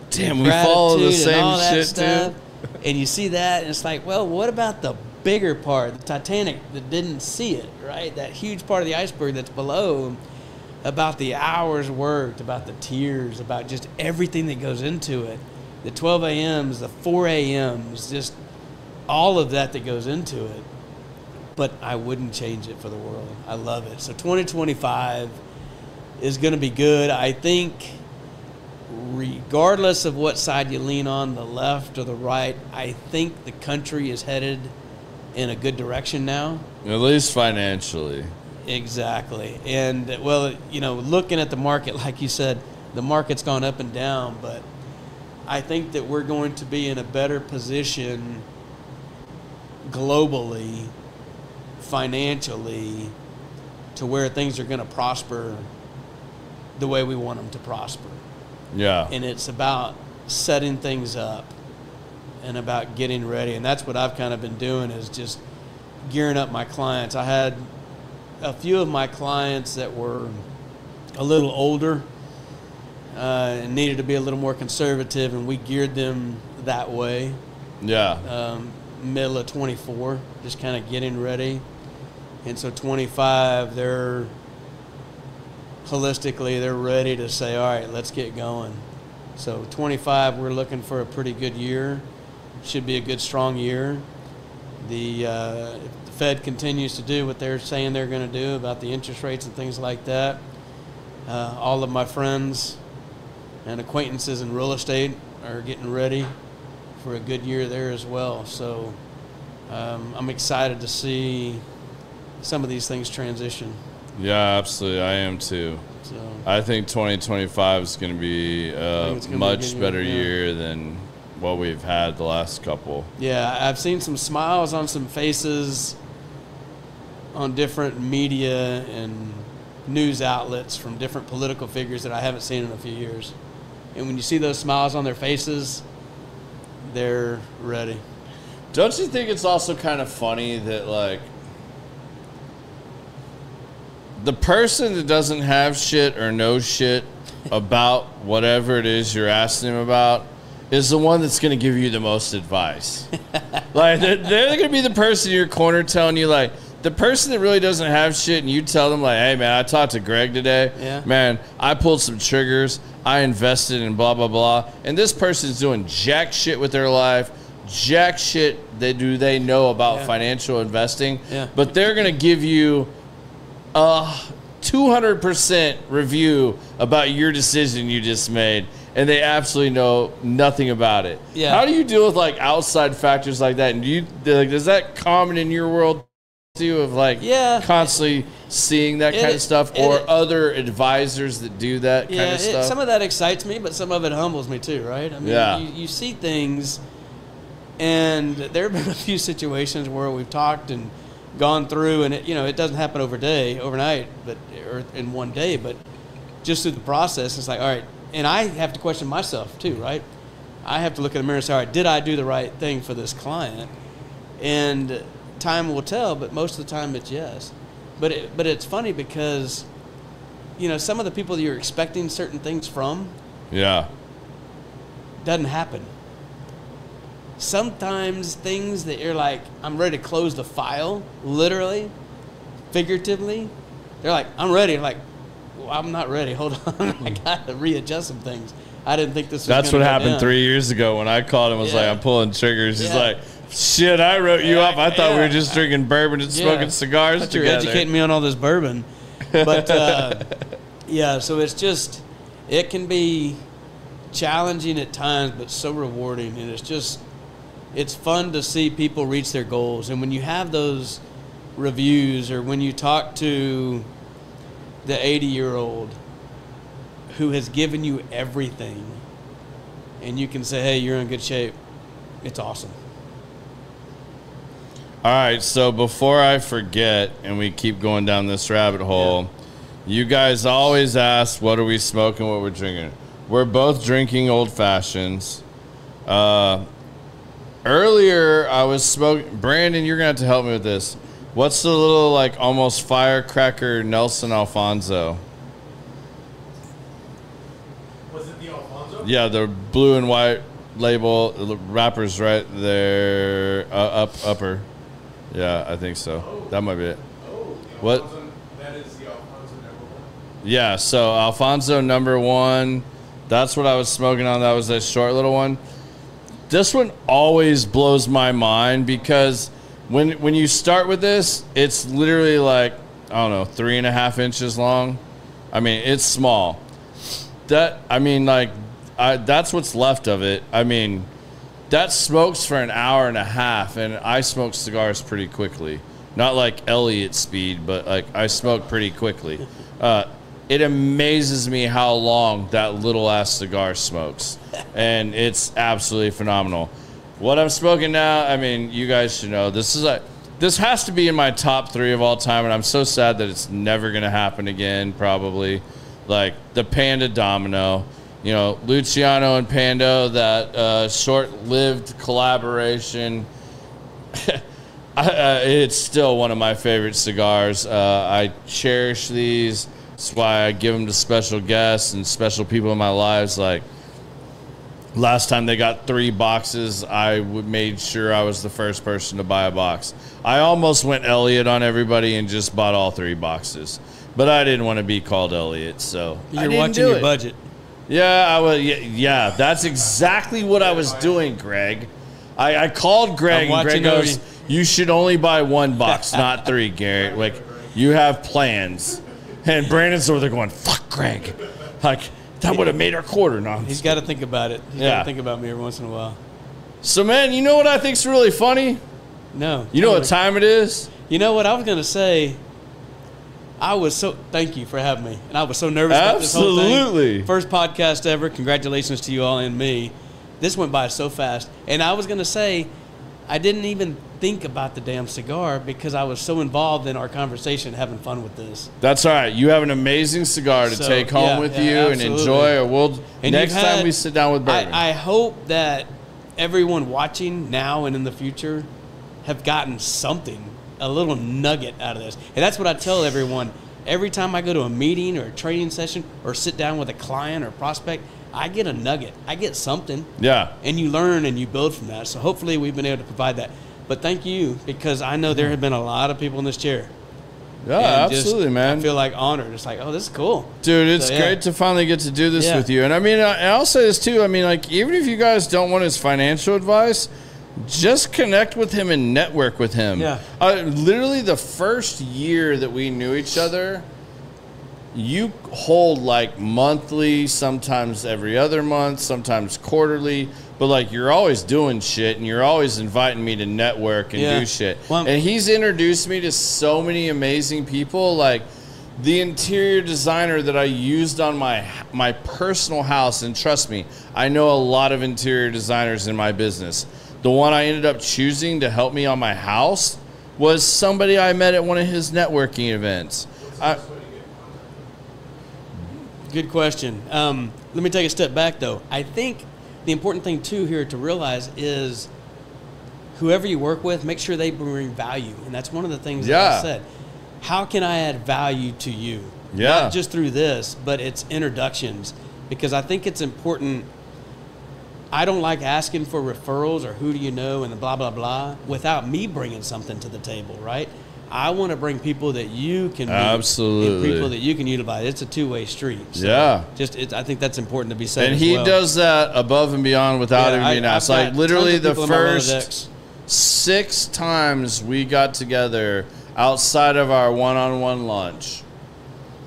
damn, we follow the same shit stuff, too. And you see that, and it's like, well, what about the bigger part, the Titanic that didn't see it, right? That huge part of the iceberg that's below, about the hours worked, about the tears, about just everything that goes into it, the 12 a.m.s, the 4 a.m.s, just all of that goes into it. But I wouldn't change it for the world. I love it. So 2025 is going to be good. I think regardless of what side you lean on, the left or the right, I think the country is headed in a good direction now. At least financially. Exactly. And, well, looking at the market, like you said, the market's gone up and down, but I think that we're going to be in a better position globally, financially, to where things are going to prosper the way we want them to prosper. Yeah. And it's about setting things up and about getting ready. And that's what I've kind of been doing, is just gearing up my clients. I had a few of my clients that were a little older and needed to be a little more conservative, and we geared them that way. Yeah. Middle of 24, just kind of getting ready. And so 25, they're ready to say, all right, let's get going. So 25, we're looking for a pretty good year. Should be a good, strong year. If the Fed continues to do what they're saying they're going to do about the interest rates and things like that, all of my friends and acquaintances in real estate are getting ready for a good year there as well. So I'm excited to see some of these things transition. Yeah, absolutely. I am too. So I think 2025 is going to be a much better year than what we've had the last couple. Yeah, I've seen some smiles on some faces on different media and news outlets from different political figures that I haven't seen in a few years. And when you see those smiles on their faces, they're ready. Don't you think it's also kind of funny that, like, the person that doesn't have shit or knows shit about whatever it is you're asking them about is the one that's going to give you the most advice? Like, they're going to be the person in your corner telling you, like, the person that really doesn't have shit, and you tell them, like, hey, man, I talked to Greg today. Yeah. Man, I pulled some triggers. I invested in blah, blah, blah. And this person's doing jack shit with their life. Jack shit they know about financial investing. Yeah. But they're going to give you a 200% review about your decision you just made, and they absolutely know nothing about it. Yeah. How do you deal with, like, outside factors like that? And is that common in your world too, of, like, constantly seeing that kind of stuff, or other advisors that do that kind of stuff? Some of that excites me, but some of it humbles me too, right? I mean, you see things, and there have been a few situations where we've talked and gone through, and it doesn't happen overnight, or in one day, but just through the process, it's like, all right, and I have to question myself too, right? I have to look in the mirror and say, all right, did I do the right thing for this client? And time will tell, but most of the time it's yes. But it's funny because, some of the people that you're expecting certain things from, doesn't happen. Sometimes things that you're like, I'm ready to close the file, literally, figuratively, they're like, I'm ready. I'm like, well, I'm not ready. Hold on. I got to readjust some things. I didn't think this was That's what happened down. 3 years ago when I called him. Was like, I'm pulling triggers. He's like, Shit, I wrote you up. I thought we were just drinking bourbon and smoking cigars but together. You're educating me on all this bourbon. But, yeah, so it's just, it can be challenging at times, but so rewarding. And it's fun to see people reach their goals. And when you have those reviews, or when you talk to the 80-year-old who has given you everything, and you can say, hey, you're in good shape, it's awesome. All right, so before I forget and we keep going down this rabbit hole, you guys always ask, what are we smoking, what we're drinking? We're both drinking Old Fashions. Earlier, I was smoking. Brandon, you're going to have to help me with this. What's the little, like, almost firecracker Nelson Alfonso? Was it the Alfonso? Yeah, the blue and white label. The wrapper's right there. Upper. Yeah, I think so. Oh. That might be it. Oh, What? that is the Alfonso #1. Yeah, so Alfonso #1. That's what I was smoking on. That was a short little one. This one always blows my mind because when you start with this, it's literally like, I don't know, 3.5 inches long. I mean, it's small. That's what's left of it. I mean, that smokes for an hour and a half, and I smoke cigars pretty quickly. Not like Elliot speed, but like I smoke pretty quickly. It amazes me how long that little ass cigar smokes, and it's absolutely phenomenal. What I'm smoking now, I mean, you guys should know, this has to be in my top 3 of all time, and I'm so sad that it's never gonna happen again, probably. Like the Panda Domino, you know, Luciano and Pando, that short-lived collaboration. It's still one of my favorite cigars. I cherish these. That's why I give them to special guests and special people in my lives. Like last time they got 3 boxes, I made sure I was the first person to buy a box. I almost went Elliot on everybody and just bought all 3 boxes, but I didn't want to be called Elliot, so You're watching your budget. Yeah, I was. Yeah, that's exactly what I was doing, Greg. I called Greg, and Greg goes, "You should only buy 1 box, not 3, Garrett. Like you have plans." And Brandon's over there going, "Fuck, Greg! Like that would have made our quarter." No, he's got to think about it. He's got to think about me every once in a while. So, man, you know what I think's really funny? No. You know what time it is? You know what I was gonna say. Thank you for having me. And I was so nervous about this whole thing. Absolutely. First podcast ever. Congratulations to you all and me. This went by so fast. And I was going to say, I didn't even think about the damn cigar because I was so involved in our conversation having fun with this. That's all right. You have an amazing cigar to take home with you and enjoy. Or next time we sit down with bourbon. I hope that everyone watching now and in the future have gotten something, a little nugget out of this. And that's what I tell everyone. Every time I go to a meeting or a training session or sit down with a client or prospect, I get a nugget. I get something. Yeah. And you learn and you build from that. So hopefully we've been able to provide that. But thank you, because I know there have been a lot of people in this chair. Yeah, absolutely, man. I feel like honored. It's like, oh, this is cool. Dude, it's great to finally get to do this with you. And I mean, I'll say this too. I mean, like, even if you guys don't want his financial advice, just connect with him and network with him. Yeah. Literally the first year that we knew each other, you hold like monthly, sometimes every other month, sometimes quarterly, but like you're always doing shit and you're always inviting me to network and do shit. Well, and he's introduced me to so many amazing people. Like the interior designer that I used on my personal house, and trust me, I know a lot of interior designers in my business. The one I ended up choosing to help me on my house was somebody I met at one of his networking events. Good question. Let me take a step back, though. I think the important thing, too, here to realize is whoever you work with, make sure they bring value. And that's one of the things that I said. How can I add value to you? Yeah. Not just through this, but it's introductions. Because I think it's important. I don't like asking for referrals or who do you know and the blah, blah, blah without me bringing something to the table, right? I want to bring people that you can meet. Absolutely. And people that you can utilize. It's a two-way street. So I think that's important to be said. And he does that above and beyond without even being asked. Like literally the 6 times we got together outside of our one-on-one lunch.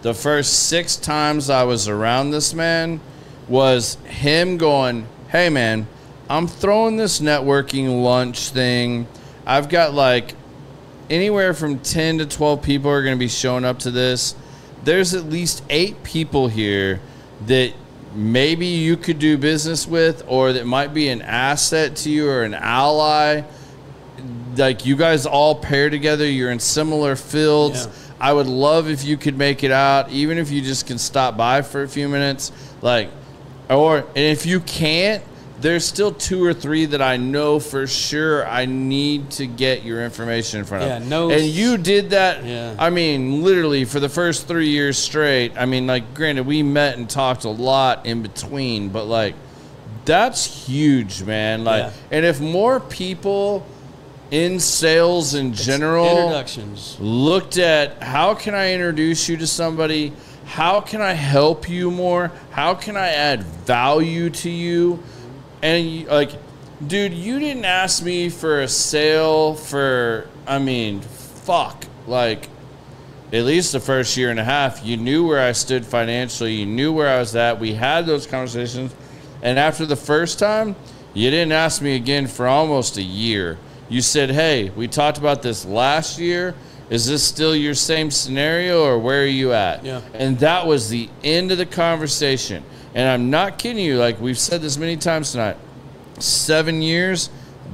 The first 6 times I was around this man was him going, hey man, I'm throwing this networking lunch thing. I've got like anywhere from 10 to 12 people are going to be showing up to this. There's at least 8 people here that maybe you could do business with, or that might be an asset to you or an ally. Like, you guys all pair together. You're in similar fields. Yeah. I would love if you could make it out, even if you just can stop by for a few minutes. Like, and if you can't, there's still 2 or 3 that I know for sure I need to get your information in front of. Yeah, no. And you did that, yeah. I mean, literally for the first 3 years straight. I mean, like, granted, we met and talked a lot in between, but, like, that's huge, man. Like, yeah. And if more people in sales in general introductions looked at how can I introduce you to somebody, how can I help you more, how can I add value to you. And like, dude, you didn't ask me for a sale for, I mean, fuck, like at least the first year and a half. You knew where I stood financially, you knew where I was at, we had those conversations. And after the first time, you didn't ask me again for almost a year. You said, hey, we talked about this last year. Is this still your same scenario, or where are you at? Yeah. And that was the end of the conversation. And I'm not kidding you. Like, we've said this many times tonight. 7 years,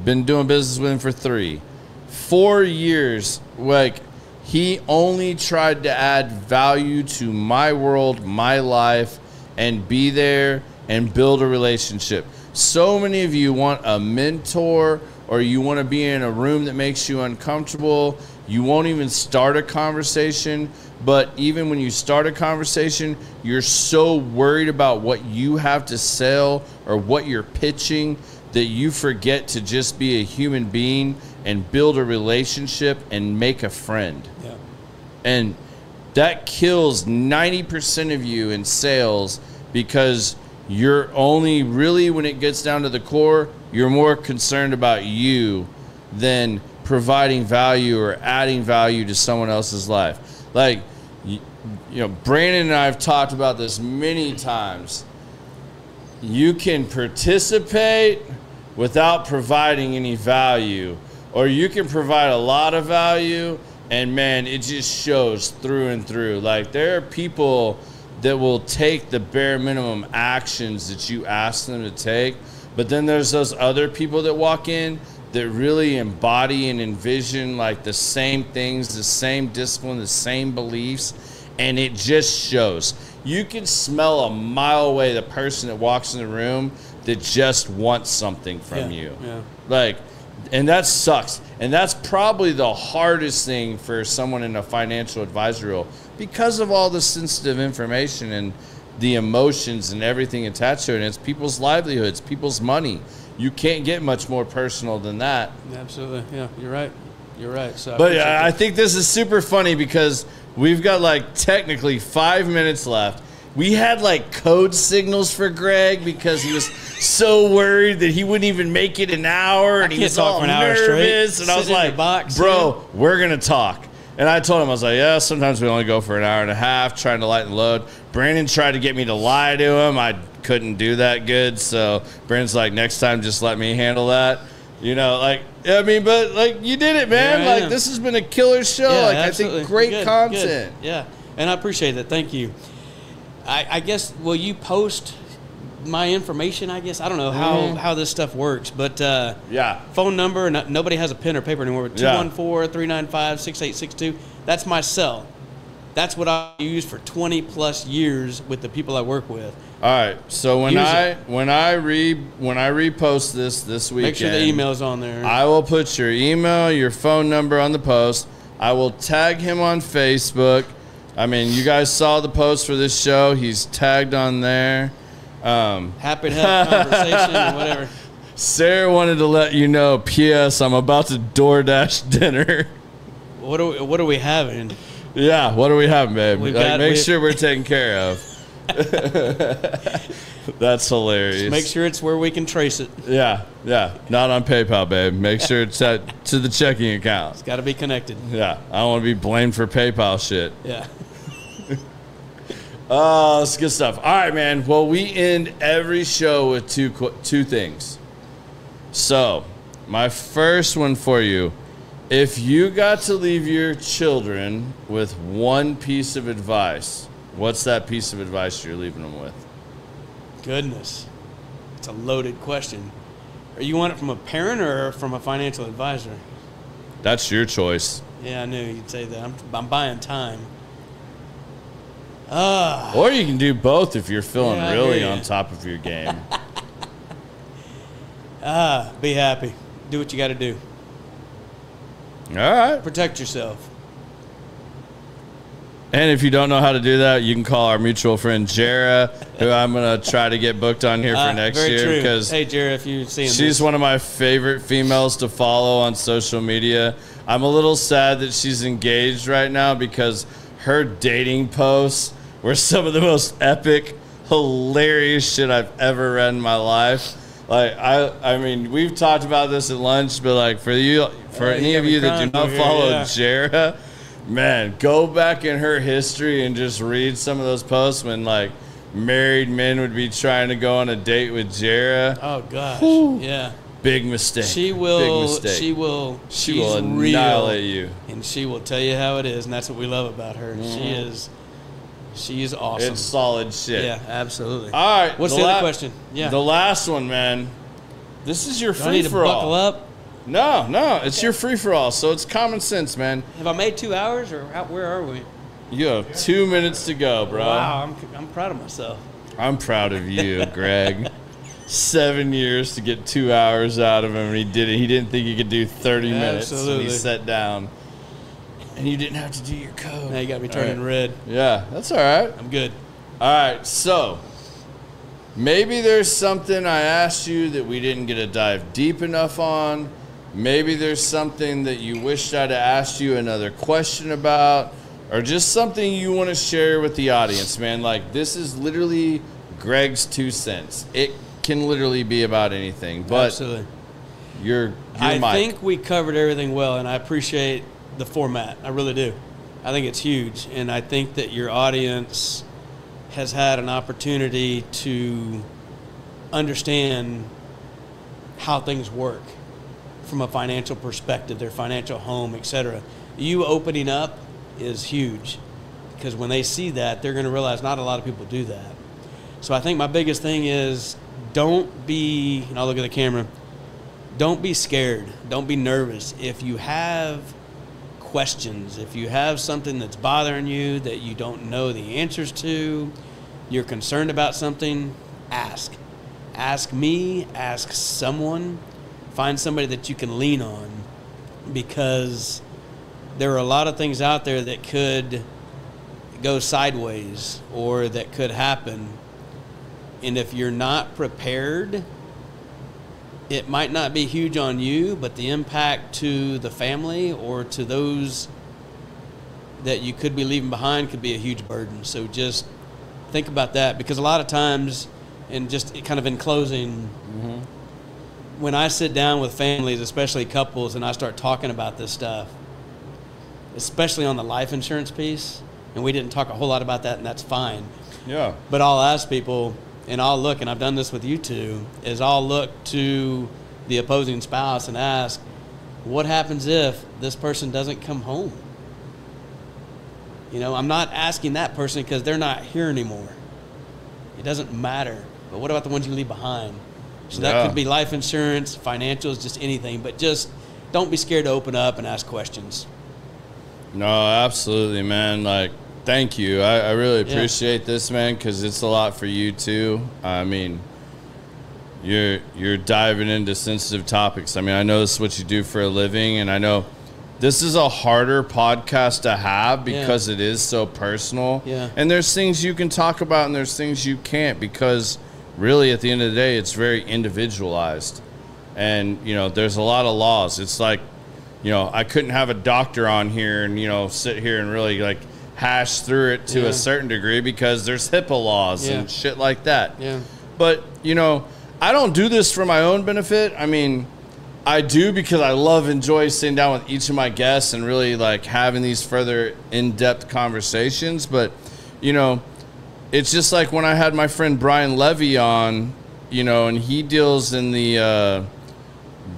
been doing business with him for 3. 4 years, like, he only tried to add value to my world, my life, and be there and build a relationship. So many of you want a mentor, or you want to be in a room that makes you uncomfortable. You won't even start a conversation. But even when you start a conversation, you're so worried about what you have to sell or what you're pitching that you forget to just be a human being and build a relationship and make a friend. Yeah. And that kills 90% of you in sales, because you're only really, when it gets down to the core, you're more concerned about you than providing value or adding value to someone else's life. Like, you know, Brandon and I have talked about this many times. You can participate without providing any value, or you can provide a lot of value, and man, it just shows through and through. Like, there are people that will take the bare minimum actions that you ask them to take, but then there's those other people that walk in that really embody and envision like the same things, the same discipline, the same beliefs, and it just shows. You can smell a mile away the person that walks in the room that just wants something from you. Yeah. Like, and that sucks. And that's probably the hardest thing for someone in a financial advisory role, because of all the sensitive information and the emotions and everything attached to it. And it's people's livelihoods, people's money. You can't get much more personal than that. Absolutely. Yeah, you're right. You're right. So, but I think this is super funny because we've got like technically 5 minutes left. We had like code signals for Greg because he was so worried that he wouldn't even make it an hour, and he was all nervous. And I was like, bro, we're going to talk. And I told him, I was like, yeah, sometimes we only go for an hour and a half trying to lighten the load. Brandon tried to get me to lie to him. I couldn't do that good. So Brandon's like, next time, just let me handle that. You know, like, I mean, but like, you did it, man. Yeah, like, this has been a killer show. Yeah, like, absolutely. I think great content. Good. Yeah. And I appreciate that. Thank you. I guess, will you post my information, I guess? I don't know how this stuff works, but yeah. Phone number, nobody has a pen or paper anymore, but 214-395-6862. That's my cell. That's what I use for 20 plus years with the people I work with. All right. So when I repost this weekend, make sure the email's on there. I will put your email, your phone number on the post. I will tag him on Facebook. I mean, you guys saw the post for this show. He's tagged on there. Happy to have a conversation or whatever. Sarah wanted to let you know, P.S. I'm about to DoorDash dinner. What are we having? Yeah, what are we having, babe? Like, make sure we're taken care of. That's hilarious. Just make sure it's where we can trace it. Yeah. Not on PayPal, babe. Make sure it's to the checking account. It's got to be connected. Yeah. I don't want to be blamed for PayPal shit. Yeah. That's good stuff. All right, man. Well, we end every show with two things. So, my first one for you. If you got to leave your children with one piece of advice, what's that piece of advice you're leaving them with? Goodness. It's a loaded question. Are you want it from a parent or from a financial advisor? That's your choice. Yeah, I knew you'd say that. I'm buying time. Or you can do both if you're feeling Yeah, I really hear ya. on top of your game. Be happy. Do what you got to do. All right. Protect yourself. And if you don't know how to do that, you can call our mutual friend Jara, who I'm going to try to get booked on here for next very year. true. Because hey, Jara, if you're seeing she's this. one of my favorite females to follow on social media. I'm a little sad that she's engaged right now because her dating posts were some of the most epic, hilarious shit I've ever read in my life. Like, I mean, we've talked about this at lunch, but like for any of you that do not follow Jara, man, go back in her history and just read some of those posts when like married men would be trying to go on a date with Jara. Oh gosh, yeah. Big mistake. She will. Big mistake. She will. She will real, annihilate you, and she will tell you how it is, and that's what we love about her. She is awesome. It's solid shit. Yeah, absolutely. All right. What's the other question? Yeah. The last one, man. This is your Do I need to free for buckle all. up? No, it's your free for all. So it's common sense, man. Have I made 2 hours, or where are we? You have 2 minutes to go, bro. Wow, I'm proud of myself. I'm proud of you, Greg. 7 years to get 2 hours out of him, and he did it. He didn't think he could do 30 minutes. Absolutely. And he sat down. And you didn't have to do your code. Now you got me turning red. Yeah, that's all right. I'm good. All right, so maybe there's something I asked you that we didn't get to dive deep enough on. Maybe there's something that you wished I'd asked you another question about, or just something you want to share with the audience, man. Like, this is literally Greg's 2 cents. It can literally be about anything, but Absolutely. your I mic. think we covered everything well, and I appreciate the format. I really do. I think it's huge, and I think that your audience has had an opportunity to understand how things work from a financial perspective, their financial home, etc. You opening up is huge, because when they see that, they're going to realize not a lot of people do that. So I think my biggest thing is, don't be, and I'll look at the camera, don't be scared. Don't be nervous. If you have questions, if you have something that's bothering you that you don't know the answers to, you're concerned about something, ask. Ask me, ask someone, find somebody that you can lean on, because there are a lot of things out there that could go sideways or that could happen. And if you're not prepared, it might not be huge on you, but the impact to the family or to those that you could be leaving behind could be a huge burden. So just think about that, because a lot of times, and just kind of in closing, when I sit down with families, especially couples, and I start talking about this stuff, especially on the life insurance piece, and we didn't talk a whole lot about that, and that's fine. Yeah. But I'll ask people, and I'll look, and I've done this with you two, is I'll look to the opposing spouse and ask, what happens if this person doesn't come home? You know, I'm not asking that person because they're not here anymore. It doesn't matter. But what about the ones you leave behind? So that could be life insurance, financials, just anything. But just don't be scared to open up and ask questions. No, absolutely, man. Like, thank you. I really appreciate this, man, because it's a lot for you too. I mean, you're diving into sensitive topics. I mean, I know this is what you do for a living, and I know this is a harder podcast to have because it is so personal. Yeah. And there's things you can talk about and there's things you can't, because really at the end of the day, it's very individualized. And, you know, there's a lot of laws. It's like, you know, I couldn't have a doctor on here and, you know, sit here and really like hash through it to a certain degree because there's HIPAA laws and shit like that. Yeah. But, you know, I don't do this for my own benefit. I mean, I do because I enjoy sitting down with each of my guests and really like having these further in-depth conversations. But, you know, it's just like when I had my friend Brian Levy on, you know, and he deals in the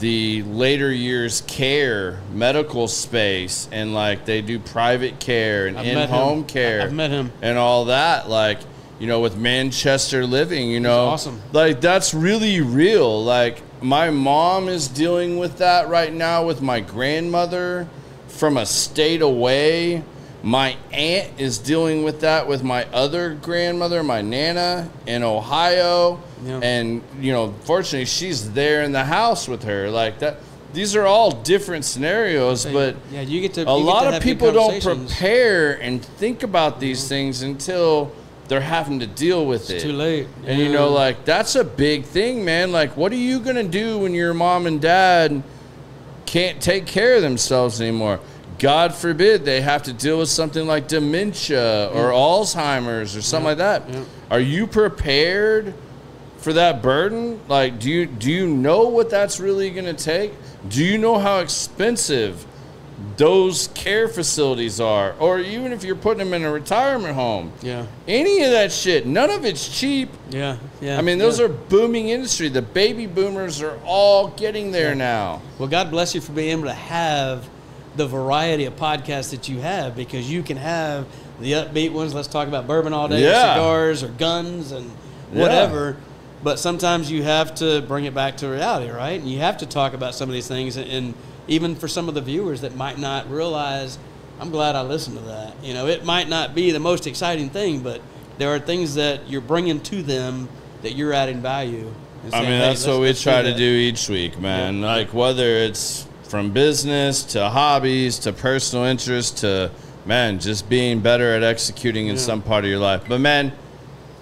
later years care medical space, and like they do private care and in-home care. I've met him. And all that, like, you know, with Manchester Living, you know. That's awesome. Like, that's really real. Like, my mom is dealing with that right now with my grandmother from a state away. My aunt is dealing with that with my other grandmother, my Nana, in Ohio. Yeah. And, you know, fortunately, she's there in the house with her. Like, that. These are all different scenarios, but you get to, a lot of people don't prepare and think about these things until they're having to deal with it. It's too late. And, you know, like, that's a big thing, man. Like, what are you going to do when your mom and dad can't take care of themselves anymore? God forbid they have to deal with something like dementia or Alzheimer's or something like that. Yeah. Are you prepared for that burden? Like, do you know what that's really going to take? Do you know how expensive those care facilities are? Or even if you're putting them in a retirement home, any of that shit, none of it's cheap. I mean, those are booming industry. The baby boomers are all getting there now. Well, God bless you for being able to have the variety of podcasts that you have, because you can have the upbeat ones, let's talk about bourbon all day, or cigars or guns and whatever, but sometimes you have to bring it back to reality, right? And you have to talk about some of these things, and even for some of the viewers that might not realize, I'm glad I listened to that. You know, it might not be the most exciting thing, but there are things that you're bringing to them that you're adding value. I mean, that's what we try to do each week, man. Like, whether it's from business to hobbies to personal interest to, man, just being better at executing in some part of your life. But, man,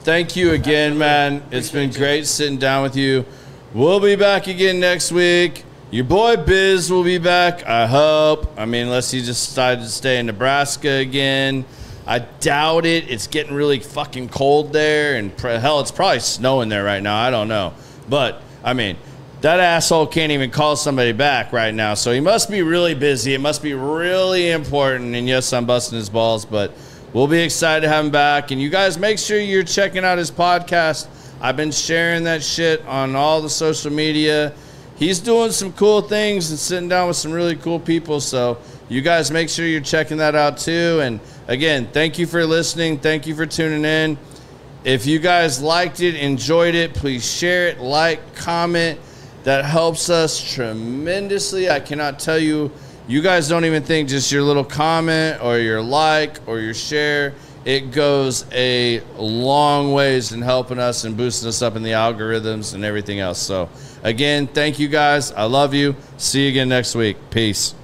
thank you again, man. It's been great sitting down with you. We'll be back again next week. Your boy Biz will be back, I hope. I mean, unless he just decided to stay in Nebraska again. I doubt it. It's getting really fucking cold there. And hell, it's probably snowing there right now. I don't know. But, I mean, that asshole can't even call somebody back right now. So he must be really busy. It must be really important. And yes, I'm busting his balls, but we'll be excited to have him back. And you guys make sure you're checking out his podcast. I've been sharing that shit on all the social media. He's doing some cool things and sitting down with some really cool people. So you guys make sure you're checking that out too. And again, thank you for listening. Thank you for tuning in. If you guys liked it, enjoyed it, please share it, like, comment. That helps us tremendously. I cannot tell you. You guys don't even think just your little comment or your like or your share. It goes a long ways in helping us and boosting us up in the algorithms and everything else. So, again, thank you guys. I love you. See you again next week. Peace.